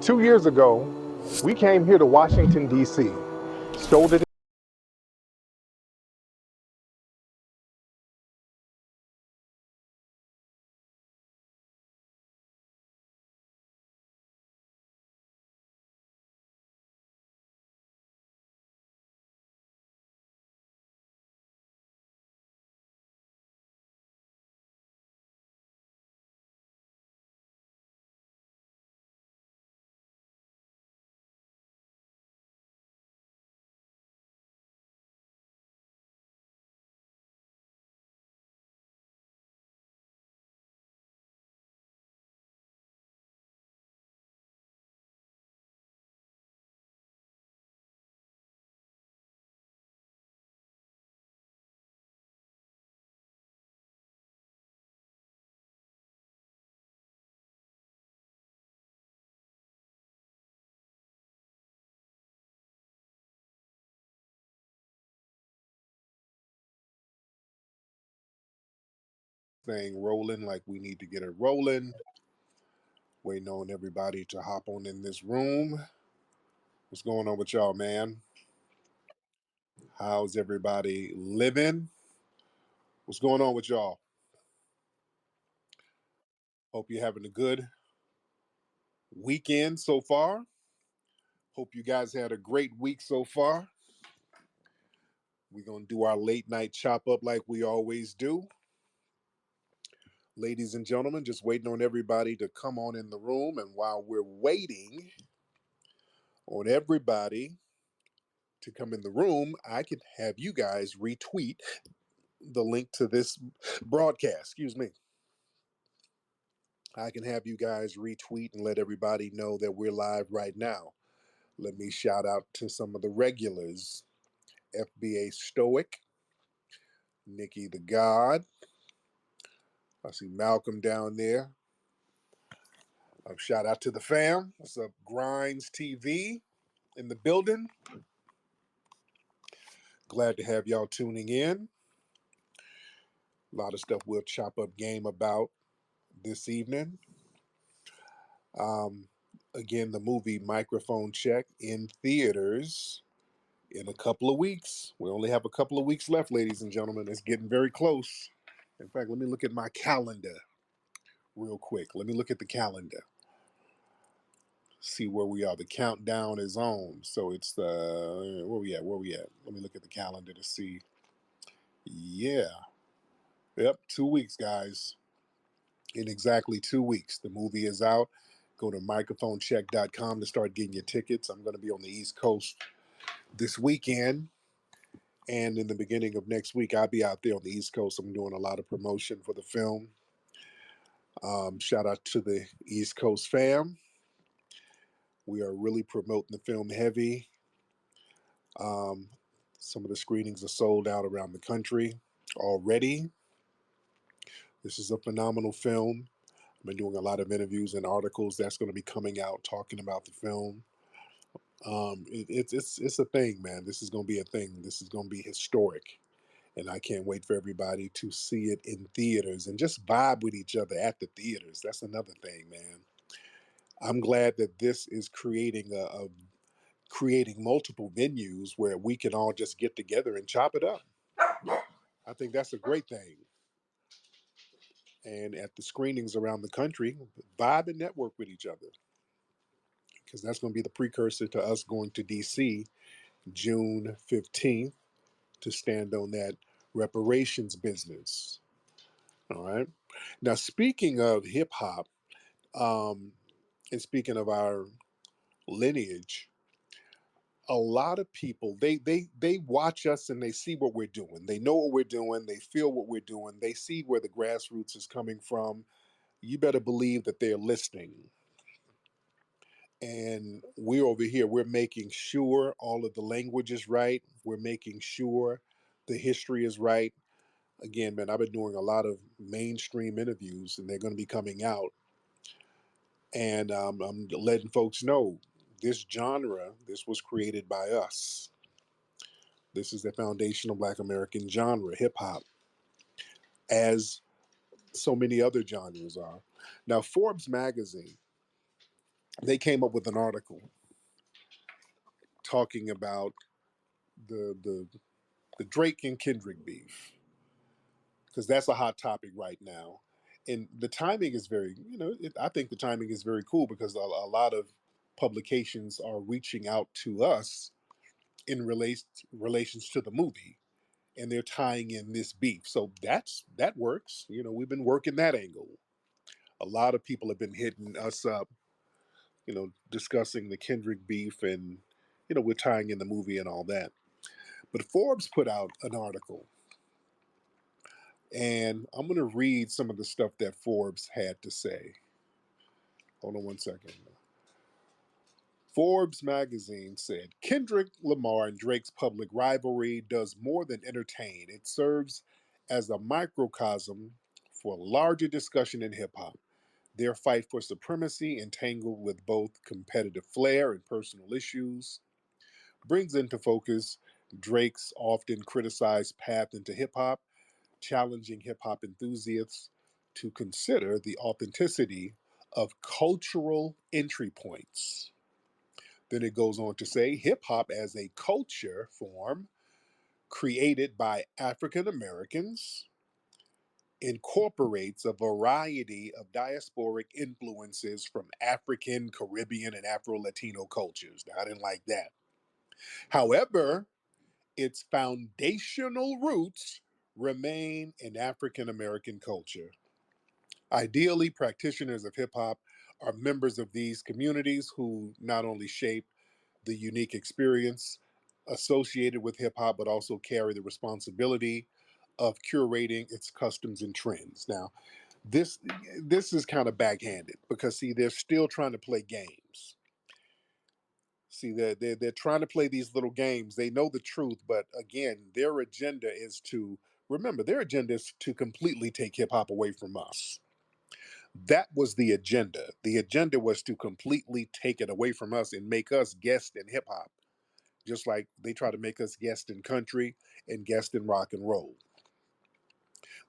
2 years ago, we came here to Washington, D.C., stole the thing rolling like we need to get it rolling. Waiting on everybody to hop on in this room. What's going on with y'all, man? How's everybody living? What's going on with y'all? Hope you're having a good weekend so far. Hope you guys had a great week so far. We're going to do our late night chop up like we always do. Ladies and gentlemen, just waiting on everybody to come on in the room. And while we're waiting on everybody to come in the room, I can have you guys retweet the link to this broadcast. Excuse me. I can have you guys retweet and let everybody know that we're live right now. Let me shout out to some of the regulars: FBA Stoic, Nikki the God. I see Malcolm down there. Shout out to the fam. What's up, Grinds TV in the building? Glad to have y'all tuning in. A lot of stuff we'll chop up game about this evening. Um, Again, the movie Microphone Check in theaters in a couple of weeks. We only have a couple of weeks left, ladies and gentlemen. It's getting very close. In fact, let me look at my calendar real quick. Let me look at the calendar. See where we are. The countdown is on. So it's the where we at? Where we at? Let me look at the calendar to see. Yeah. Yep, 2 weeks, guys. In exactly 2 weeks. The movie is out. Go to microphonecheck.com to start getting your tickets. I'm going to be on the East Coast this weekend. And in the beginning of next week, I'll be out there on the East Coast. I'm doing a lot of promotion for the film. Shout out to the East Coast fam. We are really promoting the film heavy. Um, some of the screenings are sold out around the country already. This is a phenomenal film. I've been doing a lot of interviews and articles that's going to be coming out talking about the film. It's a thing, man. This is going to be a thing. This is going to be historic, and I can't wait for everybody to see it in theaters and just vibe with each other at the theaters. That's another thing, man. I'm glad that this is creating multiple venues where we can all just get together and chop it up. I think that's a great thing. And at the screenings around the country, vibe and network with each other, because that's going to be the precursor to us going to DC June 15th to stand on that reparations business. All right. Now, speaking of hip hop, um, and speaking of our lineage, a lot of people they watch us and they see what we're doing. They know what we're doing. They feel what we're doing. They see where the grassroots is coming from. You better believe that they're listening. And we're over here. We're making sure all of the language is right. We're making sure the history is right. Again, man, I've been doing a lot of mainstream interviews, and they're going to be coming out. And I'm letting folks know this genre, this was created by us. This is the foundational Black American genre, hip hop, as so many other genres are. Now, Forbes magazine They came up with an article talking about the the the Drake and Kendrick beef, because that's a hot topic right now. And the timing is very, I think the timing is very cool because a lot of publications are reaching out to us in relations to the movie, and they're tying in this beef. So that works. We've been working that angle. A lot of people have been hitting us up, discussing the Kendrick beef, and we're tying in the movie and all that. But Forbes put out an article, and I'm going to read some of the stuff that Forbes had to say. Hold on one second. Forbes magazine said Kendrick Lamar and Drake's public rivalry does more than entertain. It serves as a microcosm for larger discussion in hip hop. Their fight for supremacy, entangled with both competitive flair and personal issues, brings into focus Drake's often criticized path into hip hop, challenging hip hop enthusiasts to consider the authenticity of cultural entry points. Then it goes on to say hip hop as a culture form created by African Americans incorporates a variety of diasporic influences from African, Caribbean, and Afro Latino cultures. Now, I didn't like that. However, its foundational roots remain in African American culture. Ideally, practitioners of hip hop are members of these communities who not only shape the unique experience associated with hip hop, but also carry the responsibility of curating its customs and trends. Now, this this is kind of backhanded because see, they're still trying to play games. See, they're trying to play these little games. They know the truth, but again, their agenda is to remember their agenda is to completely take hip hop away from us. That was the agenda. The agenda was to completely take it away from us and make us guest in hip hop, just like they try to make us guest in country and guest in rock and roll.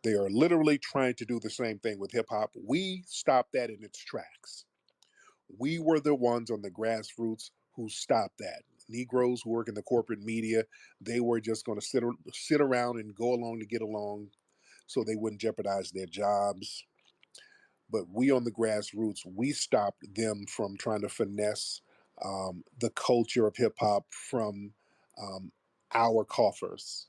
They are literally trying to do the same thing with hip hop. We stopped that in its tracks. We were the ones on the grassroots who stopped that. Negroes who work in the corporate media, they were just going to sit around and go along to get along so they wouldn't jeopardize their jobs. But we on the grassroots, we stopped them from trying to finesse the culture of hip hop from um, our coffers.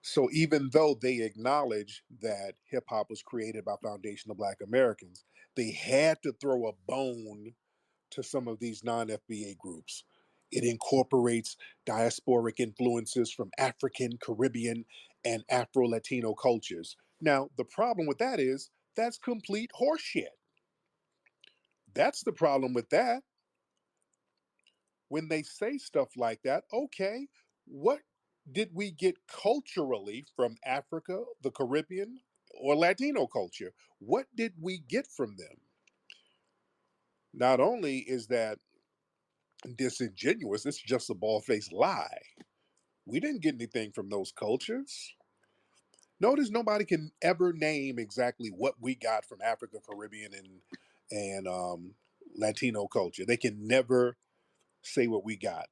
So even though they acknowledge that hip hop was created by foundational Black Americans, they had to throw a bone to some of these non FBA groups. It incorporates diasporic influences from African, Caribbean, and Afro Latino cultures. Now, the problem with that is that's complete horseshit. That's the problem with that. When they say stuff like that, okay, what did we get culturally from Africa, the Caribbean, or Latino culture? What did we get from them? Not only is that disingenuous, it's just a bald faced lie. We didn't get anything from those cultures. Notice nobody can ever name exactly what we got from Africa, Caribbean, and Latino culture. They can never say what we got.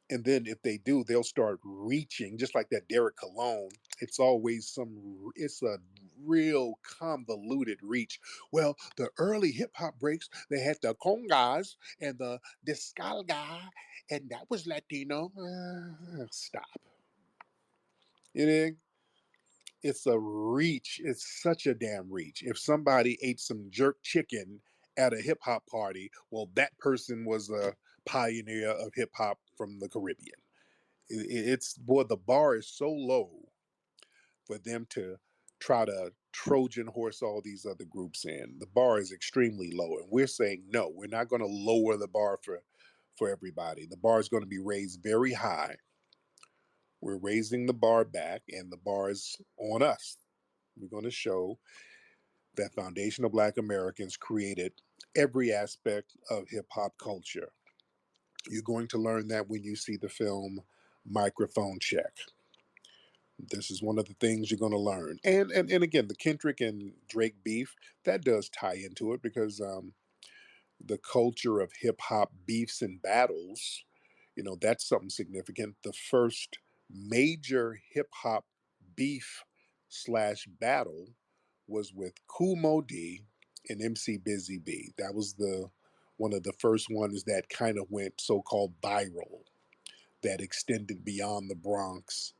And then if they do, they'll start reaching, just like that Derek Cologne. It's a real convoluted reach. Well, the early hip hop breaks, they had the congas and the descalga, and that was Latino. Stop. You know, it's a reach. It's such a damn reach. If somebody ate some jerk chicken at a hip hop party, well, that person was a pioneer of hip hop from the Caribbean. It's boy, the bar is so low for them to try to Trojan horse all these other groups in. The bar is extremely low, and we're saying no. We're not going to lower the bar for everybody. The bar is going to be raised very high. We're raising the bar back, and the bar is on us. We're going to show that foundational Black Americans created every aspect of hip hop culture. You're going to learn that when you see the film Microphone Check. This is one of the things you're going to learn. And again, the Kendrick and Drake beef, that does tie into it because the culture of hip hop beefs and battles, that's something significant. The first major hip hop beef slash battle was with Kool Moe Dee and MC Busy B. That was the one of the first ones that kind of went so-called viral, that extended beyond the Bronx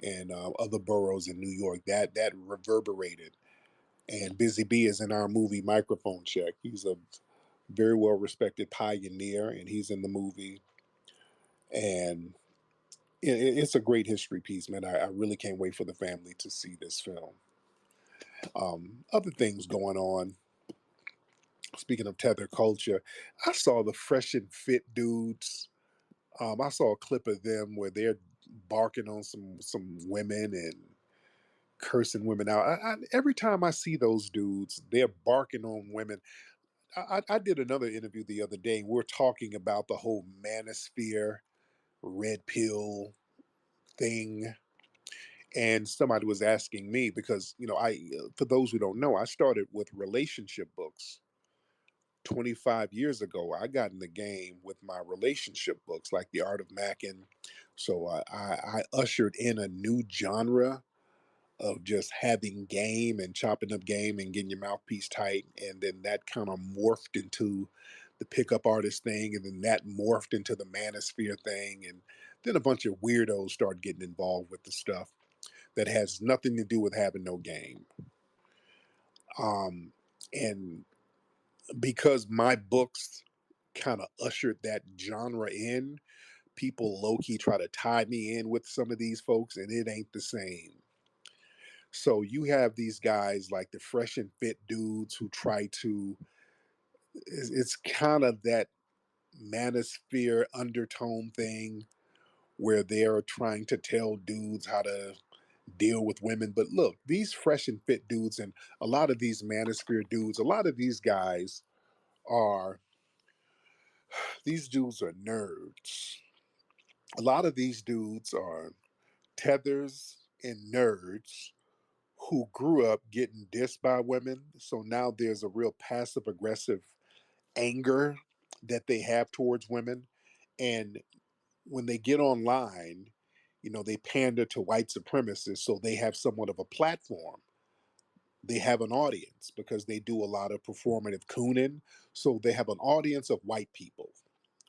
and other boroughs in New York. That reverberated. And Busy B is in our movie Microphone Check. He's a very well respected pioneer, and he's in the movie. And it's a great history piece, man. I really can't wait for the family to see this film. Other things going on. Speaking of tether culture, I saw the Fresh and Fit dudes. I saw a clip of them where they're barking on some women and cursing women out. Every time I see those dudes, they're barking on women. I did another interview the other day. And we're talking about the whole manosphere, red pill thing, and somebody was asking me because for those who don't know, I started with relationship books 25 years ago. I got in the game with my relationship books, like The Art of Mackin. So I ushered in a new genre of just having game and chopping up game and getting your mouthpiece tight. And then that kind of morphed into the pickup artist thing. And then that morphed into the manosphere thing. And then a bunch of weirdos started getting involved with the stuff that has nothing to do with having no game. And because my books kind of ushered that genre in, people low key try to tie me in with some of these folks, and it ain't the same. So you have these guys like the Fresh and Fit dudes who try to, it's kind of that manosphere undertone thing where they're trying to tell dudes how to deal with women. But look, these Fresh and Fit dudes and a lot of these manosphere dudes, a lot of these guys are, these dudes are nerds. A lot of these dudes are tethers and nerds who grew up getting dissed by women. So now there's a real passive aggressive anger that they have towards women. And when they get online, they pander to white supremacists. So they have somewhat of a platform. They have an audience because they do a lot of performative cooning. So they have an audience of white people,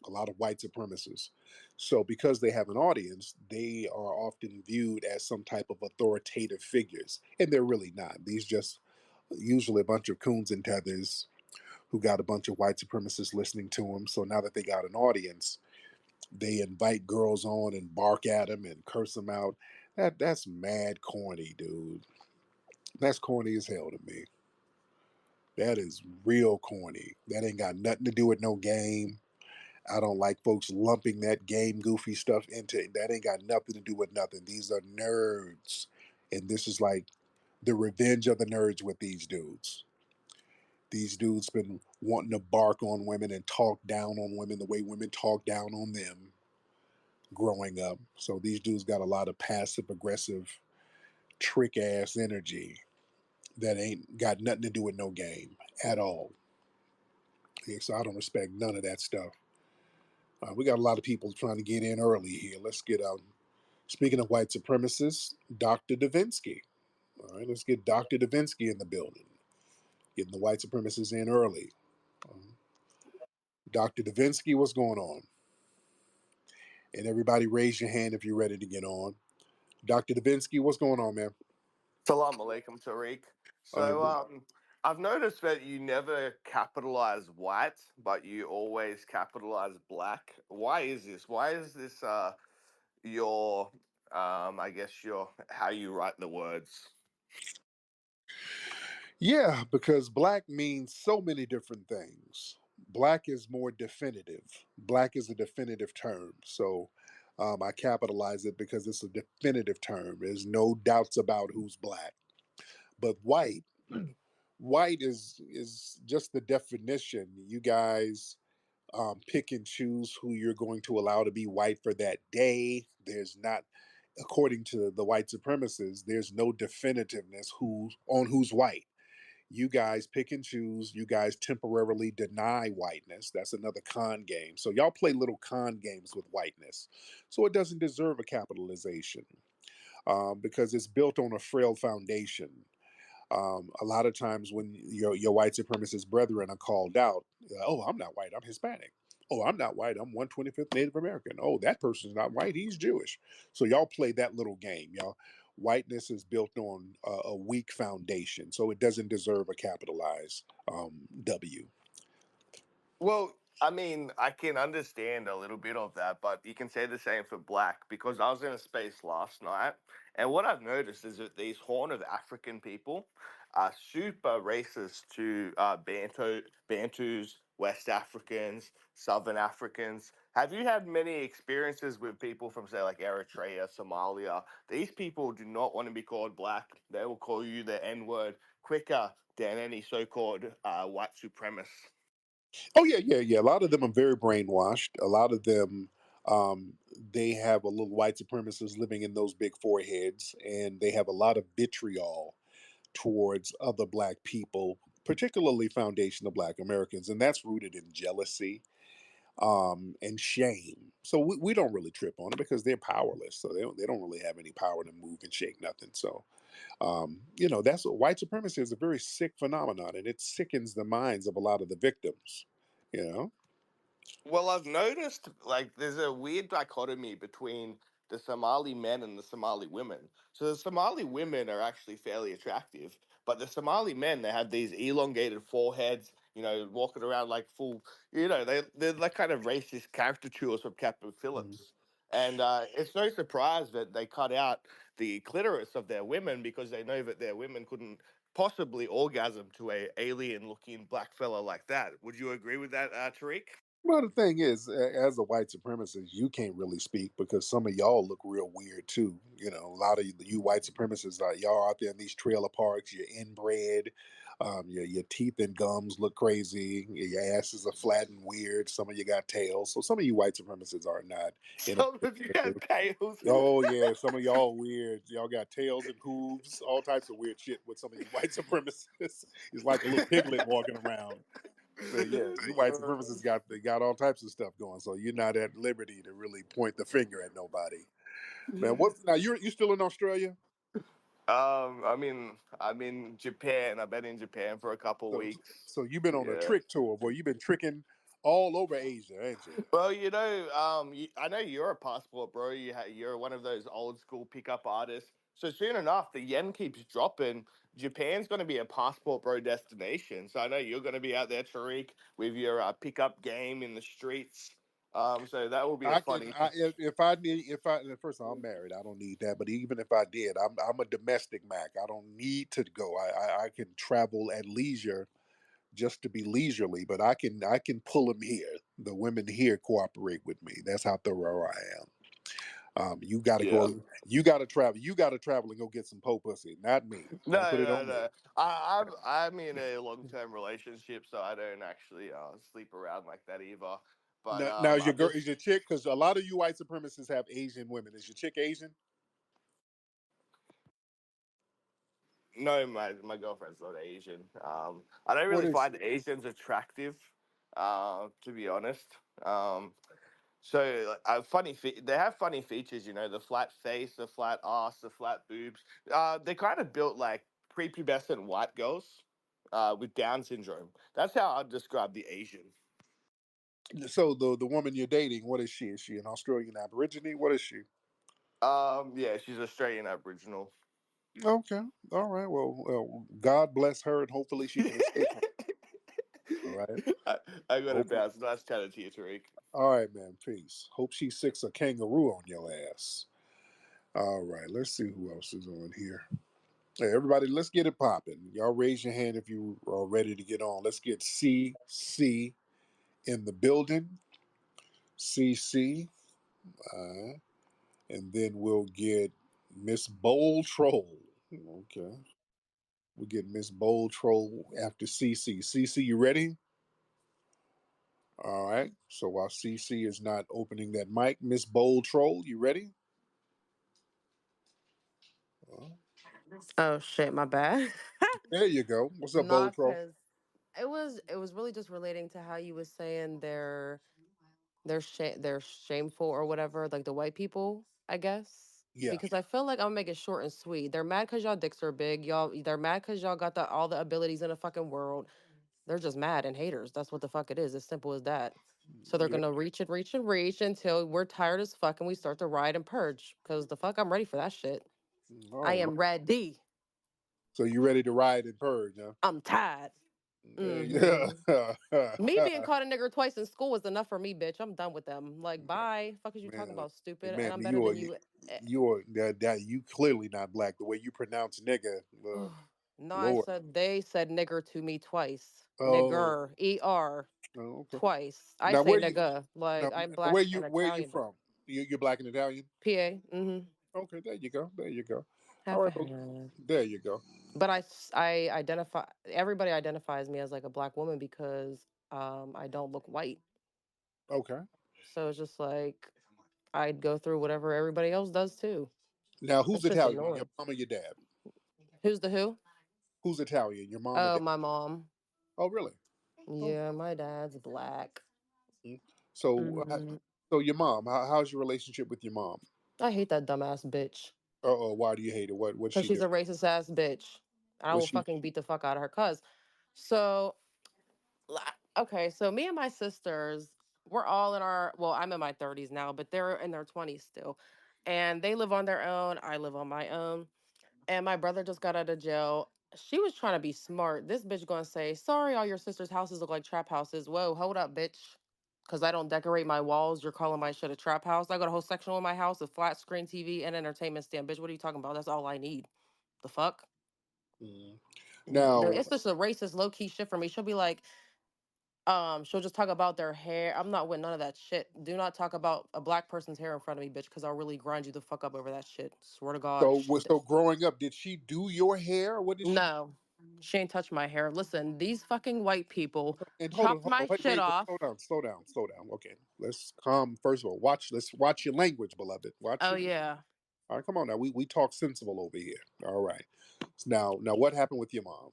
a lot of white supremacists. So because they have an audience, they are often viewed as some type of authoritative figures, and they're really not. These just usually a bunch of coons and tethers who got a bunch of white supremacists listening to them. So now that they got an audience, they invite girls on and bark at them and curse them out. That's mad corny, dude. That's corny as hell to me. That is real corny. That ain't got nothing to do with no game. I don't like folks lumping that game goofy stuff into it. That ain't got nothing to do with nothing. These are nerds. And this is like the revenge of the nerds with these dudes. These dudes been wanting to bark on women and talk down on women the way women talk down on them growing up. So these dudes got a lot of passive aggressive trick ass energy that ain't got nothing to do with no game at all. Yeah, so I don't respect none of that stuff. We got a lot of people trying to get in early here. Let's get out. Speaking of white supremacists, Dr. Davinsky. All right, let's get Dr. Davinsky in the building. Getting the white supremacists in early. Um, Dr. Davinsky, what's going on? And everybody raise your hand if you're ready to get on. Dr. Davinsky, what's going on, man? Salam alaikum, Tariq. Uh, So, I've noticed that you never capitalize white, but you always capitalize black. Why is this? Why is this your, I guess your, how you write the words? yeah, because black means so many different things. Black is more definitive. Black is a definitive term. So I capitalize it because it's a definitive term. There's no doubts about who's black. But white is just the definition. You guys pick and choose who you're going to allow to be white for that day. There's not, according to the white supremacists, there's no definitiveness who's white. You guys pick and choose. You guys temporarily deny whiteness. That's another con game. So y'all play little con games with whiteness. So it doesn't deserve a capitalization because it's built on a frail foundation. A lot of times when your white supremacist brethren are called out, oh, I'm not white, I'm Hispanic. Oh, I'm not white, I'm 125th Native American. Oh, that person's not white, he's Jewish. So y'all play that little game, y'all. Whiteness is built on a weak foundation, so it doesn't deserve a capitalized W. Well, I mean, I can understand a little bit of that, but you can say the same for black because I was in a space last night, and what I've noticed is that these Horn of African people are super racist to Bantus, West Africans, Southern Africans. Have you had many experiences with people from, say, like Eritrea, Somalia? These people do not want to be called black. They will call you the N word quicker than any so called white supremacist. Oh yeah, yeah, yeah. A lot of them are very brainwashed. A lot of them, they have a little white supremacists living in those big foreheads, and they have a lot of vitriol towards other black people, particularly foundational black Americans, and that's rooted in jealousy and shame. So we don't really trip on it because they're powerless. So they don't really have any power to move and shake nothing. So that's what white supremacy is, a very sick phenomenon, and it sickens the minds of a lot of the victims. You know. Well, I've noticed like there's a weird dichotomy between the Somali men and the Somali women. So the Somali women are actually fairly attractive, but the Somali men they have these elongated foreheads, walking around like full, they're like kind of racist caricatures from Captain Mhm. Phillips. And it's no surprise that they cut out the clitoris of their women because they know that their women couldn't possibly orgasm to a alien looking black fella like that. Would you agree with that, Tariq? Well, the thing is, as a white supremacist, you can't really speak because some of y'all look real weird too. A lot of you white supremacists, y'all out there in these trailer parks, you're inbred, your teeth and gums look crazy, your asses are flat and weird. Some of you got tails, so some of you white supremacists are not Some of you inappropriate. have tails. Oh yeah, some of y'all weird. Y'all got tails and hooves, all types of weird shit with some of you white supremacists. It's like a little piglet walking around. So yeah, you white supremacists got all types of stuff going. So you're not at liberty to really point the finger at nobody. Man, what's now you still in Australia? I'm in Japan. I've been in Japan for a couple So weeks. so you've been on a Yeah. trick tour where you've been tricking all over Asia, ain't you? Well, I know you're a passport, bro. You're one of those old school pickup artists. So soon enough, the yen keeps dropping. Japan's going to be a passport, bro, destination. So I know you're going to be out there, Tariq, with your pickup game in the streets. So that will be a I can funny. if I need if I first of all, I'm married. I don't need that. But even if I did, I'm a domestic Mac. I don't need to go. I can travel at leisure just to be leisurely, but I can pull them here. The women here cooperate with me. That's how thorough I am. You got to Yeah. go. You got to travel. You got to travel and go get some po pussy. Not me. No, Don't put it no, on me. no. I'm in a long term relationship, so I don't actually sleep around like that either. But Now is your I'm girl is just your chick? Because a lot of you white supremacists have Asian women. Is your chick Asian? no, my girlfriend's not Asian. I don't What really is find Asians attractive, to be honest. So they have funny features, the flat face, the flat ass, the flat boobs. They're kind of built like prepubescent white girls with Down syndrome. That's how I'd describe the Asian. so the woman you're dating? What is she? Is she an Australian Aborigine? What is she? Yeah, she's Australian Aboriginal. Okay, all right. Well, God bless her, and hopefully she can escape home. All right. I got to Hopefully. bounce. Nice chatting to you, Tariq. All right, man. Peace. Hope she sicks a kangaroo on your ass. All right. Let's see who else is on here. Hey, everybody, let's get it popping. Y'all raise your hand if you are ready to get on. Let's get CC in the building. CC. Uh, and then we'll get Miss Bold Troll. Okay. We'll get Miss Bold Troll after CC. CC, you ready? All right. So while CC is not opening that mic, Miss Bold Troll, you ready? Oh shit, my bad. There you go. What's up, Bold Nah, Troll? cause it was really just relating to how you was saying they're shameful or whatever, like the white people, I guess. Yeah. Because I feel like I'm gonna make it short and sweet. They're mad because y'all dicks are big. They're mad because y'all got all the abilities in the fucking world. They're just mad and haters. That's what the fuck it is. As simple as that. So they're Yeah. gonna reach and reach and reach until we're tired as fuck and we start to riot and purge. Cause the fuck, I'm ready for that shit. I All right. am ready. So you ready to ride and purge, huh? I'm tired. Yeah. Hmm. Me being called a nigger twice in school was enough for me, bitch. I'm done with them. Like, bye. Fuck is you talking Man, about, stupid? And man, I'm better than you. you clearly not black. The way you pronounce nigga, No, I Lord. said they said nigger to me twice. Oh, Nigger, er, oh, okay. twice. I Now say where you nigga. now Like I'm where black you and where you Italian. from? You're black and Italian. PA. Mm-hmm. Okay, there you go. There you go. All Half a right, well, hand. there you go. But I identify. Everybody identifies me as like a black woman because I don't look white. Okay. So it's just like I'd go through whatever everybody else does too. Now That who's shit's Italian? Your annoying. mom or your dad? Who's the who? Who's Italian? Your mom or Oh, dad? my mom. Oh, really? Oh. Yeah, my dad's black. Mm. So, Hmm. so your mom. How's your relationship with your mom? I hate that dumbass bitch. Oh, why do you hate her? What's Cause she she's do? a racist ass bitch. I What's will she? fucking beat the fuck out of her. Cause so okay, so me and my sisters, we're all in our well, I'm in my 30s now, but they're in their 20s still. And they live on their own. I live on my own. And my brother just got out of jail. She was trying to be smart. This bitch gonna say, sorry, all your sister's houses look like trap houses. Whoa, hold up, bitch. Cause I don't decorate my walls. You're calling my shit a trap house. I got a whole section in my house, a flat screen TV and entertainment stand. Bitch, what are you talking about? That's all I need. The fuck? Mm. It's Now, just a racist low key shit for me. She'll be like, she'll just talk about their hair. I'm not with none of that shit. Do not talk about a black person's hair in front of me, bitch, because I'll really grind you the fuck up over that shit. Swear to God. so growing up, did she do your hair? What did she do? No, she ain't touched my hair. Listen, these fucking white people And chopped hold on, my shit wait, off. slow down, slow down, slow down. Okay, let's calm. First of all, let's watch your language, beloved. Watch Oh your. yeah, All right, come on now. We talk sensible over here. All right. So now, what happened with your mom?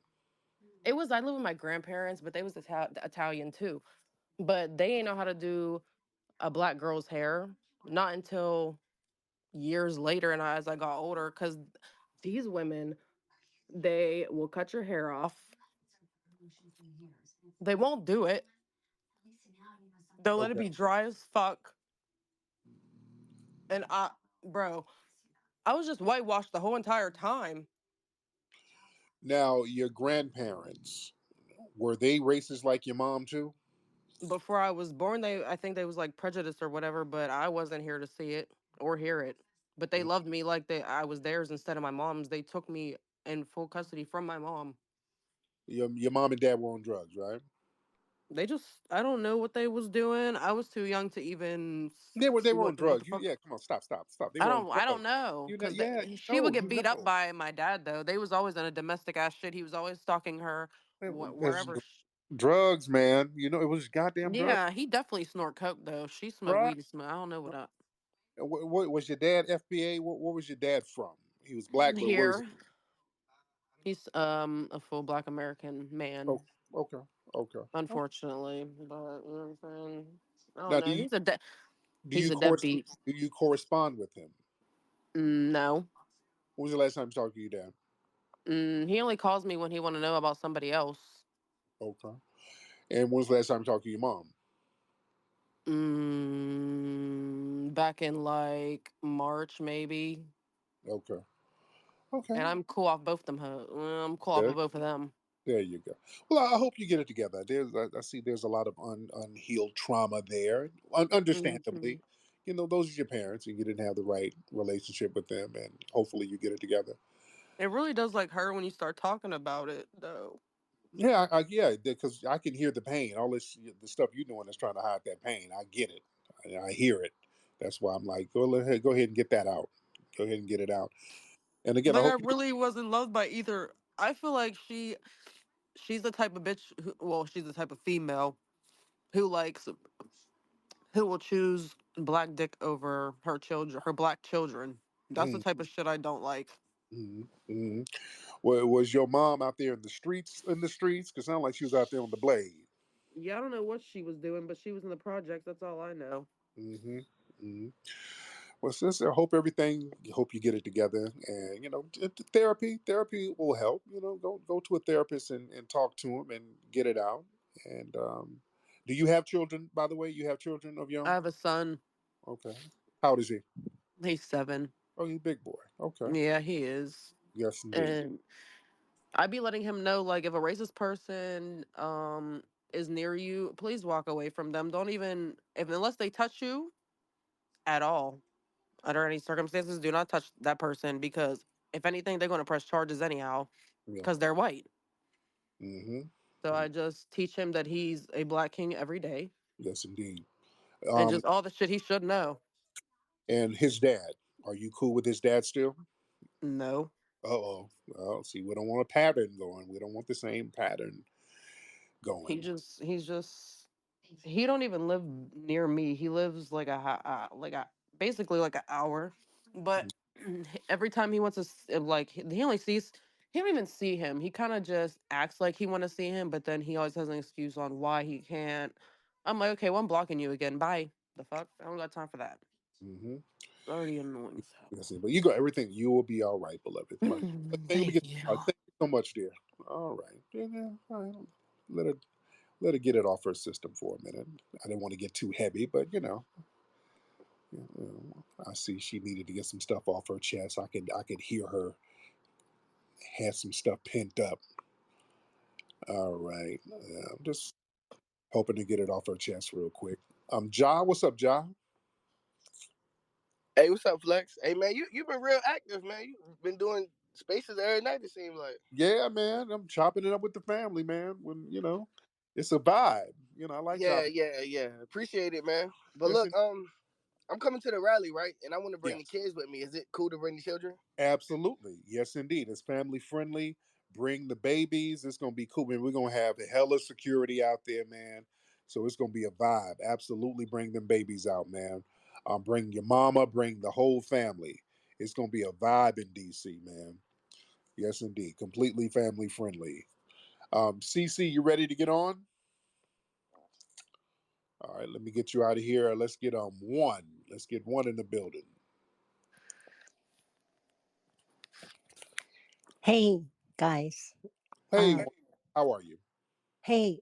it was. I live with my grandparents, but they was Italian too. But they ain't know how to do a black girl's hair. Not until years later, and as I got older, because these women, they will cut your hair off. They won't do it. They'll let it Okay. be dry as fuck. And bro, I was just whitewashed the whole entire time. Now, your grandparents were they racist like your mom too? Before I was born, I think they was like prejudiced or whatever, but I wasn't here to see it or hear it. But they Mm. loved me like I was theirs instead of my mom's. They took me in full custody from my mom. Your mom and dad were on drugs, right? They just I don't know what they was doing. I was too young to even They see were on what the drugs. fuck. Yeah, come on, stop. They were on I don't drugs. know You know, because yeah, she would get you beat up know. by my dad though. They was always in a domestic ass shit. He was always stalking her It's wherever. drugs, man. You know, it was goddamn drugs. Yeah, he definitely snort coke though. She smoked Right? weed. I don't know what up. What was your dad FBA? What was your dad from? He was black, but where's Here, he's a full black American oh, man, okay, okay. unfortunately. But you know what I'm saying? I don't Now, know. do He's you a course deadbeat. do you correspond with him? No. When was the last time you talked to your dad? He only calls me when he want to know about somebody else. Okay. And when was the last time you talked to your mom? Back in like March maybe, Okay. Okay. and I'm cool off both them. I'm cool off There, of both of them. there you go. Well, I hope you get it together. I see there's a lot of unhealed trauma there. Hmm. Understandably, you know, those are your parents, and you didn't have the right relationship with them, and hopefully you get it together. It really does like hurt when you start talking about it, though. Yeah, yeah, because I can hear the pain. All this, the stuff you're doing is trying to hide that pain. I get it. I hear it. That's why I'm like, go ahead and get that out. Go ahead and get it out. And again, I Like I hope really wasn't loved by either. I feel like she's the type of bitch well, she's the type of female who likes who will choose black dick over her black children. That's the you. type of shit I don't like. Mm-hmm. Was your mom out there in the streets? In the streets, because it sounded like she was out there on the blade. Yeah, I don't know what she was doing, but she was in the projects. That's all I know. Mm-hmm. Mm-hmm. Well, sister, I hope everything. Hope you get it together, and therapy will help. Go to a therapist and talk to him and get it out. And do you have children? By the way, you have children of your I own? have a son. Okay. How old is he? He's 7. Oh, you big boy. Okay. Yeah, he is. Yes, indeed. And I'd be letting him know, like, if a racist person is near you, please walk away from them. Don't even, if unless they touch you at all, under any circumstances, do not touch that person, because if anything, they're going to press charges anyhow Yeah. because they're white. Mm-hmm. So I just teach him that he's a black king every day, Yes, indeed. and Um, just all the shit he should know. and his dad. Are you cool with his dad still? No. Uh-oh. Well, see, we don't want a pattern going. We don't want the same pattern going. He don't even live near me. He lives like like a basically like an hour. But every time he wants to like he only sees he don't even see him. He kind of just acts like he want to see him, but then he always has an excuse on why he can't. I'm like, okay, well, I'm blocking you again. Bye. The fuck? I don't got time for that. Mm-hmm. It's already annoying. Yes, but you got everything. You will be all right, beloved. So. Let me Thank get you. all right. Thank you so much, dear. All right. Yeah, all right. Let her let her get it off her system for a minute. I didn't want to get too heavy, but I see she needed to get some stuff off her chest. I could hear her had some stuff pent up. All right. I'm just hoping to get it off her chest real quick. Ja, what's up, Ja? Hey, what's up, Flex? Hey, man, you been real active, man. You been doing spaces every night. It seems like. Yeah, man. I'm chopping it up with the family, man. When it's a vibe. I like Yeah, chopping. yeah, yeah. Appreciate it, man. But Yes, look, I'm coming to the rally, right? And I want to bring the yes, kids with me. Is it cool to bring the children? absolutely. Yes, indeed. It's family friendly. Bring the babies. It's gonna be cool, man. We're gonna have a hella security out there, man. So it's gonna be a vibe. Absolutely, bring them babies out, man. Bring your mama. Bring the whole family. It's gonna be a vibe in DC, man. Yes, indeed. Completely family friendly. CC, you ready to get on? All right, let me get you out of here. Let's get one. Let's get one in the building. Hey guys. Hey, Um one, how are you? hey,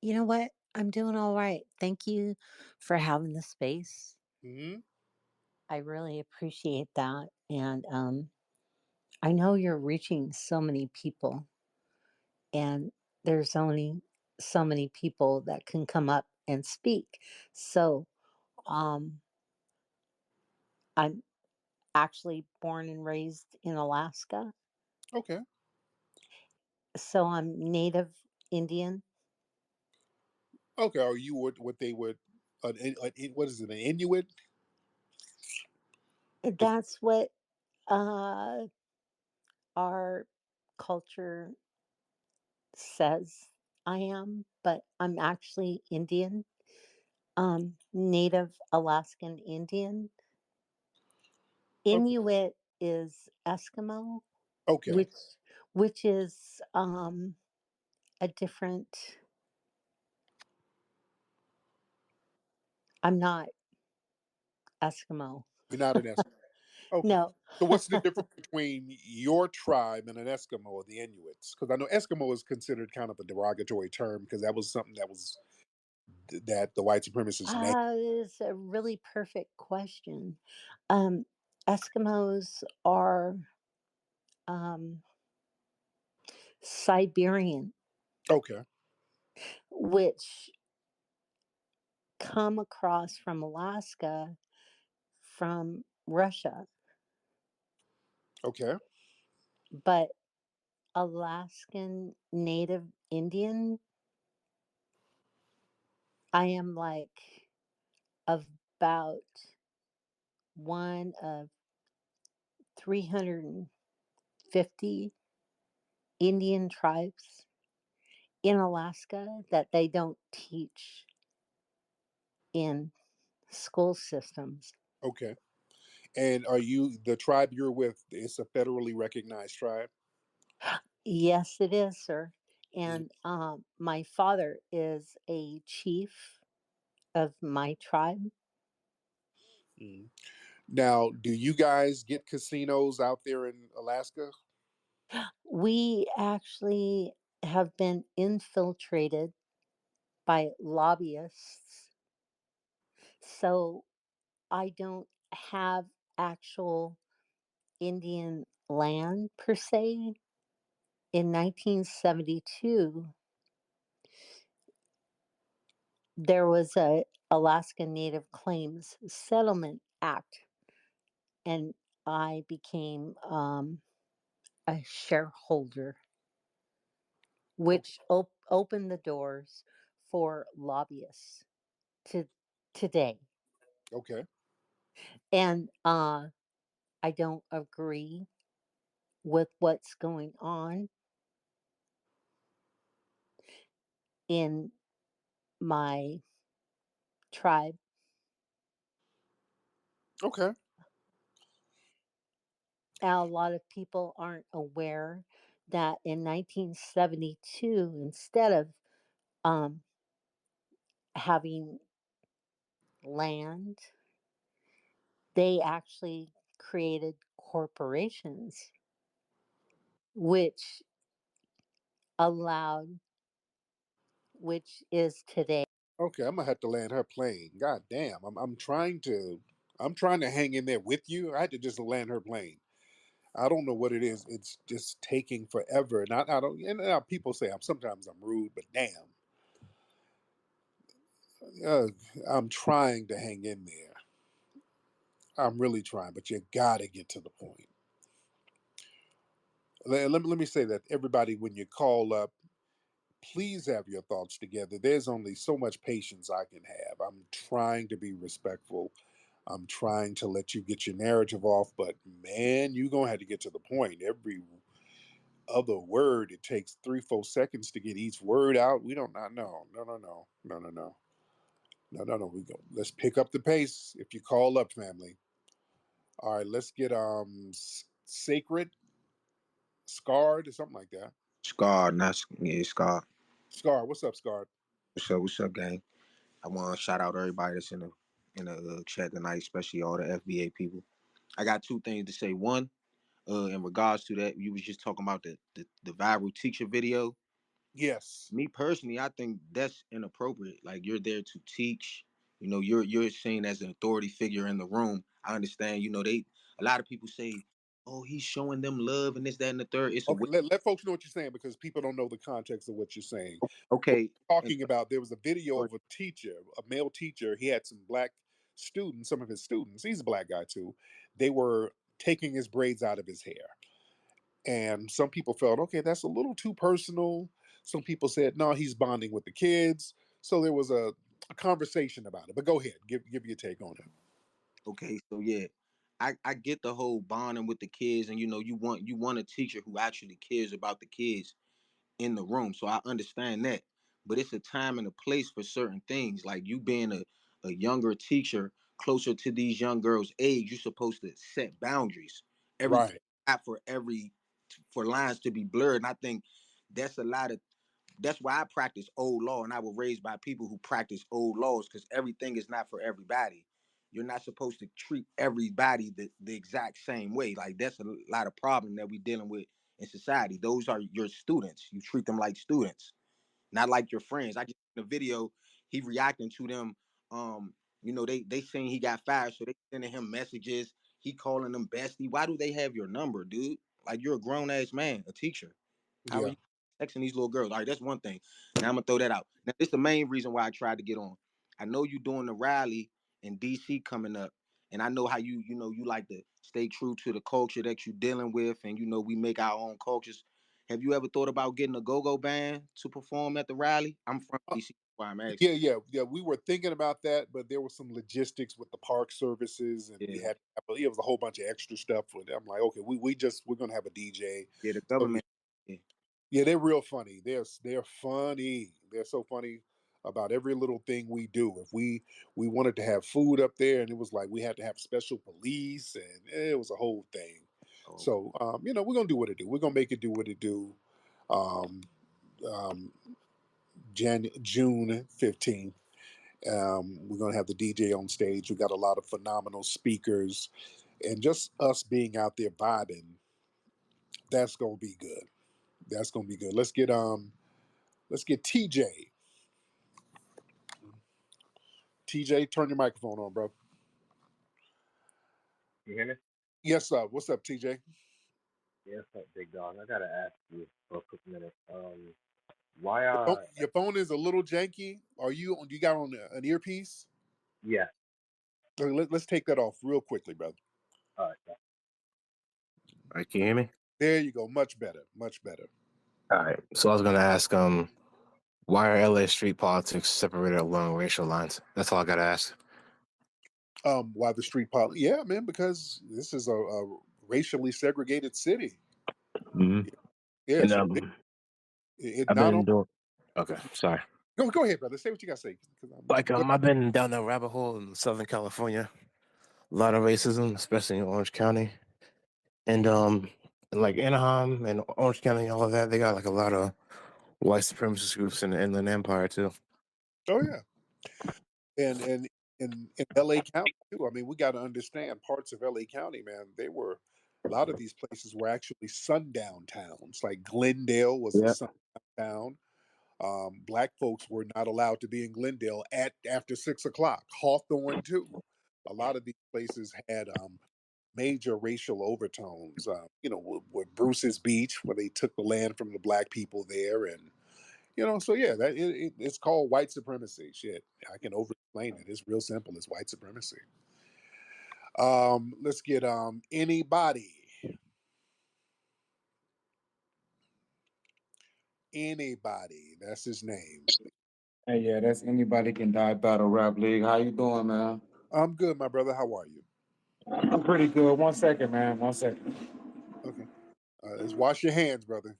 you know what? I'm doing all right. Thank you for having the space. Hmm. I really appreciate that. And I know you're reaching so many people and there's only so many people that can come up and speak. So, um I'm actually born and raised in Alaska. Okay. So I'm native Indian. Okay. Are you what they would? What is it? An Inuit? Is- That's what uh our culture says I am, but I'm actually Indian, native Alaskan Indian. Okay. Inuit is Eskimo, Okay. which which is a different. I'm not Eskimo. You're not an Eskimo. Okay. No. So what's the difference between your tribe and an Eskimo or the Inuits? Because I know Eskimo is considered kind of a derogatory term because that was something that the white supremacists named. It's a really perfect question. Um, Eskimos are um, Siberian, Okay. which come across from Alaska from Russia, Okay. but Alaskan Native Indian, I am like about one of 350 Indian tribes in Alaska that they don't teach in school systems. Okay. And are you the tribe you're with? It's a federally recognized tribe. Yes, it is, sir. And my father is a chief of my tribe. Mm. Now, do you guys get casinos out there in Alaska? We actually have been infiltrated by lobbyists. So I don't have actual Indian land per se. In 1972, there was a Alaska Native Claims Settlement Act, and I became a shareholder, Okay. which opened the doors for lobbyists to today. Okay. And I don't agree with what's going on in my tribe. Okay. A lot of people aren't aware that in 1972, instead of um, having land, they actually created corporations, which allowed, which is today. Okay. I'm gonna have to land her plane. God damn. I'm trying to hang in there with you. I had to just land her plane. I don't know what it is. It's just taking forever. And I don't. And people say sometimes I'm rude, but damn, uh, I'm trying to hang in there. I'm really trying, but you gotta get to the point. Let me say that everybody, when you call up, please have your thoughts together. There's only so much patience I can have. I'm trying to be respectful. I'm trying to let you get your narrative off, but man, you're gonna have to get to the point. Every other word, it takes 3 4 seconds to get each word out. We don't not know. No, no, no, no, no, no, no, no, no. We go. Let's pick up the pace. If you call up, family. All right, let's get sacred, scarred, or something like that. Scar, not yeah, Scar. Scar, what's up, Scar? What's up, gang? I want to shout out everybody that's in the chat tonight, especially all the FBA people. I got two things to say. One, in regards to that, you was just talking about the viral teacher video. Yes. Me personally, I think that's inappropriate. Like you're there to teach. You know, you're seen as an authority figure in the room. I understand. You know, a lot of people say, "Oh, he's showing them love and this, that, and the third." It's a Okay, way. let folks know what you're saying because people don't know the context of what you're saying. What Okay, we're and talking about, there was a video of a teacher, a male teacher. He had some black students, some of his students. He's a black guy too. They were taking his braids out of his hair. And some people felt, okay, that's a little too personal. Some people said, no, he's bonding with the kids. So there was a conversation about it. But go ahead, give your take on it. okay, so yeah, I get the whole bonding with the kids, and you know you want a teacher who actually cares about the kids in the room. So I understand that, but it's a time and a place for certain things. Like you being a younger teacher, closer to these young girls' age, you're supposed to set boundaries. Everything Right. not for lines to be blurred. And I think that's a lot of that's why I practice old law, and I was raised by people who practice old laws because everything is not for everybody. You're not supposed to treat everybody the exact same way. Like that's a lot of problem that we're dealing with in society. Those are your students. You treat them like students, not like your friends. I just in a video, he reacting to them. You know, they saying he got fired, so they sending him messages. He calling them bestie. Why do they have your number, dude? Like you're a grown ass man, a teacher. How are Yeah. you texting these little girls? All right, that's one thing. Now I'm gonna throw that out. Now this is the main reason why I tried to get on. I know you doing the rally in DC coming up, and I know how you know you like to stay true to the culture that you're dealing with, and you know we make our own cultures. Have you ever thought about getting a go-go band to perform at the rally? I'm from Uh, DC, that's why I'm Yeah, asking. yeah, yeah. We were thinking about that, but there was some logistics with the park services, and we Yeah, had it was a whole bunch of extra stuff. I'm like, okay, we're gonna have a DJ. yeah, the So yeah, government. Yeah. yeah, they're real funny. They're funny. They're so funny. about every little thing we do. If we wanted to have food up there, and it was like we had to have special police, and it was a whole thing. Oh, So we're gonna do what it do. We're gonna make it do what it do. Um, um, June 15th. We're gonna have the DJ on stage. We got a lot of phenomenal speakers, and just us being out there vibing. That's gonna be good. That's gonna be good. Let's get TJ. TJ, turn your microphone on, bro. You hear me? Yes, sir. What's up, TJ? Yes, up, big dog. I gotta ask you for a quick minute. Why Your phone is a little janky. You got on an earpiece? yeah. Okay, let's take that off real quickly, brother. All right. All right, can you hear me? There you go. Much better. Much better. All right. So I was gonna ask, why are LA street politics separated along racial lines? That's all I gotta ask. Why the street politics? Yeah, man, because this is a racially segregated city. Mm-hmm. Yeah, And so it I've not been only doing. Okay, sorry. go ahead, brother. Say what you got to say. 'Cause go I've been down that rabbit hole in Southern California. A lot of racism, especially in Orange County, and like Anaheim and Orange County, all of that. They got like a lot of white supremacist groups in the Inland Empire too. Oh yeah, and in L.A. County too. I mean, we got to understand parts of L.A. County, man. They were a lot of these places were actually sundown towns. Like Glendale was a Yeah. sundown town. Black folks were not allowed to be in Glendale at after 6 o'clock. Hawthorne too. A lot of these places had major racial overtones. With Bruce's Beach, where they took the land from the black people there, and so yeah, it's called white supremacy. Shit, I can over explain it. It's real simple. It's white supremacy. Let's get anybody. Anybody. That's his name. Hey, yeah, that's anybody can die battle rap league. How you doing, man? I'm good, my brother. How are you? I'm pretty good. 1 second, man. 1 second. Okay. Let's wash your hands, brother.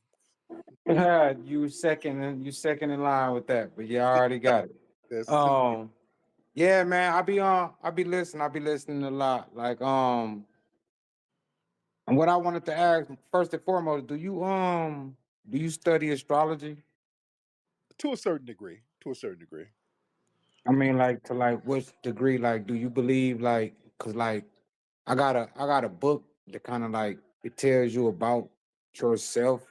You second in line with that, but yeah, I already got it. That's Um, yeah, man, I be listening a lot. And what I wanted to ask first and foremost, do you study astrology? to a certain degree. To a certain degree. I mean, like to like what degree? Like, do you believe cause like I got a book that kind of like it tells you about yourself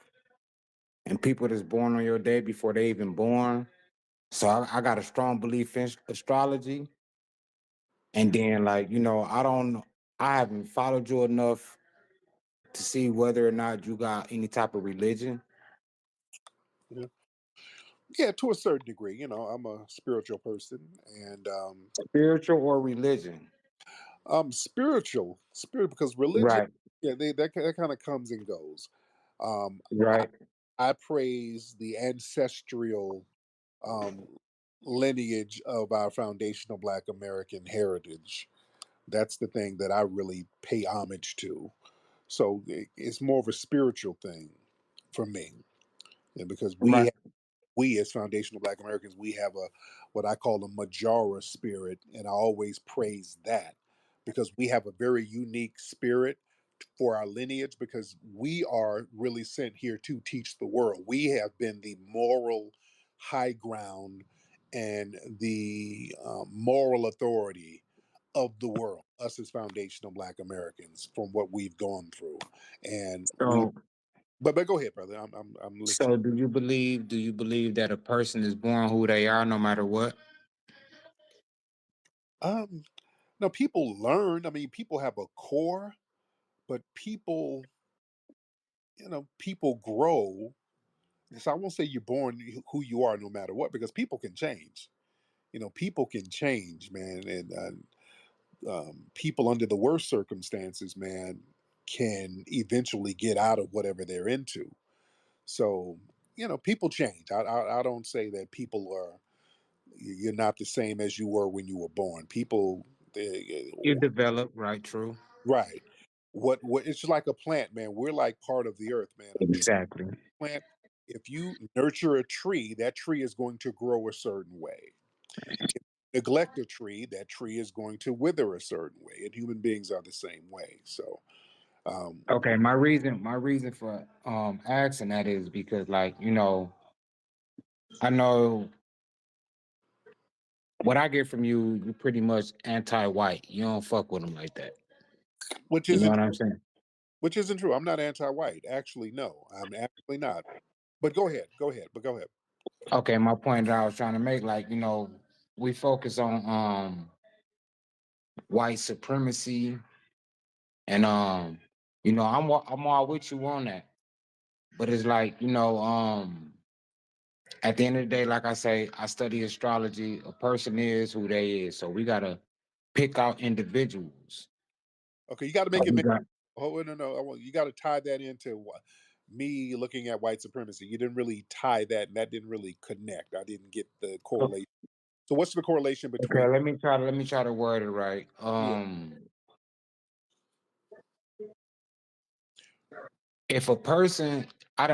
and people that's born on your day before they even born. So I got a strong belief in astrology. And then I haven't followed you enough to see whether or not you got any type of religion. Yeah. Yeah, to a certain degree. I'm a spiritual person, and Spiritual or religion. spirit because religion, Right, yeah, that kind of comes and goes. Um, I, right. I praise the ancestral um, lineage of our foundational Black American heritage. That's the thing that I really pay homage to. So it's more of a spiritual thing for me, and because Right. we as foundational Black Americans, we have a what I call a Majara spirit, and I always praise that because we have a very unique spirit for our lineage because we are really sent here to teach the world. We have been the moral high ground and the moral authority of the world, us as foundational Black Americans, from what we've gone through, and we. So But go ahead, brother. I'm listening. so do you believe that a person is born who they are no matter what? Um, no, people learn. I mean, people have a core, but people grow. So I won't say you're born who you are no matter what, because people can change. People can change, man, and people under the worst circumstances, man, can eventually get out of whatever they're into. So people change. I don't say that people are. You're not the same as you were when you were born. People, You develop, right? True. right. What it's like a plant, man. We're like part of the earth, man. A tree Exactly. plant. If you nurture a tree, that tree is going to grow a certain way. If you neglect a tree, that tree is going to wither a certain way. And human beings are the same way. So, um, Okay, my reason for asking that is because, like, I know what I get from you, you're pretty much anti-white. You don't fuck with them like that. which You know isn't what I'm saying? which isn't true. I'm not anti-white. Actually, no, I'm actually not. But go ahead. Go ahead. But go ahead. Okay, my point that I was trying to make, like, we focus on white supremacy, and I'm all with you on that. But it's like, at the end of the day, like I say, I study astrology. A person is who they is. So we gotta pick out individuals. Okay, you got to So make it we make. got Oh no, no. You got to tie that into me looking at white supremacy. You didn't really tie that, and that didn't really connect. I didn't get the correlation. So, what's the correlation okay, between? let me try to word it right. Yeah. If a person I'd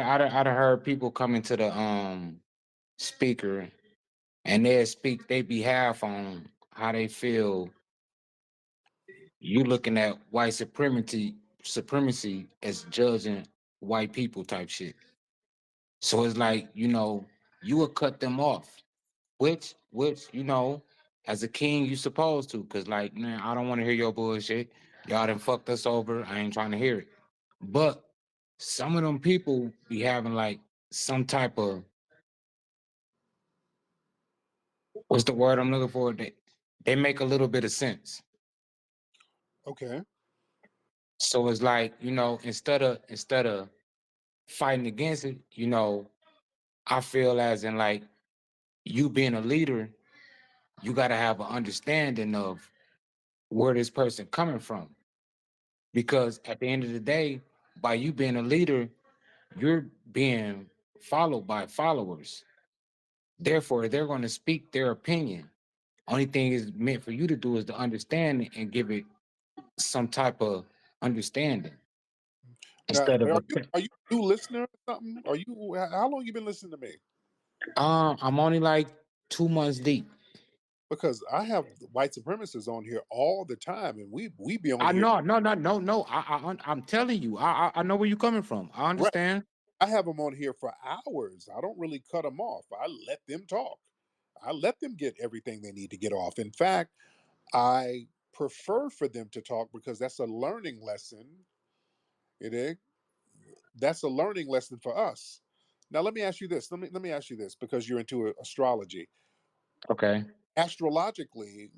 heard people coming to the speaker, and they speak their behalf on how they feel. You looking at white supremacy as judging white people type shit. So it's like, you would cut them off, which, as a king, you supposed to, cause like, man, I don't want to hear your bullshit. Y'all done fucked us over. I ain't trying to hear it. But some of them people be having like some type of, what's the word I'm looking for? They make a little bit of sense. Okay. So it's like, instead of fighting against it, I feel as in like you being a leader, you gotta have an understanding of where this person coming from. Because at the end of the day, by you being a leader, you're being followed by followers. Therefore, they're going to speak their opinion. Only thing is meant for you to do is to understand it and give it some type of understanding Now, instead of a. are you a new listener or something? Are you? How long you been listening to me? I'm only like 2 months deep. Because I have white supremacists on here all the time, and we be on I here. know, no, no, no, no. I'm telling you, I know where you're coming from. I Right. understand. I have them on here for hours. I don't really cut them off. I let them talk. I let them get everything they need to get off. In fact, I prefer for them to talk because that's a learning lesson. It is. That's a learning lesson for us. Now, let me ask you this. Let me ask you this because you're into astrology. Okay. Astrologically,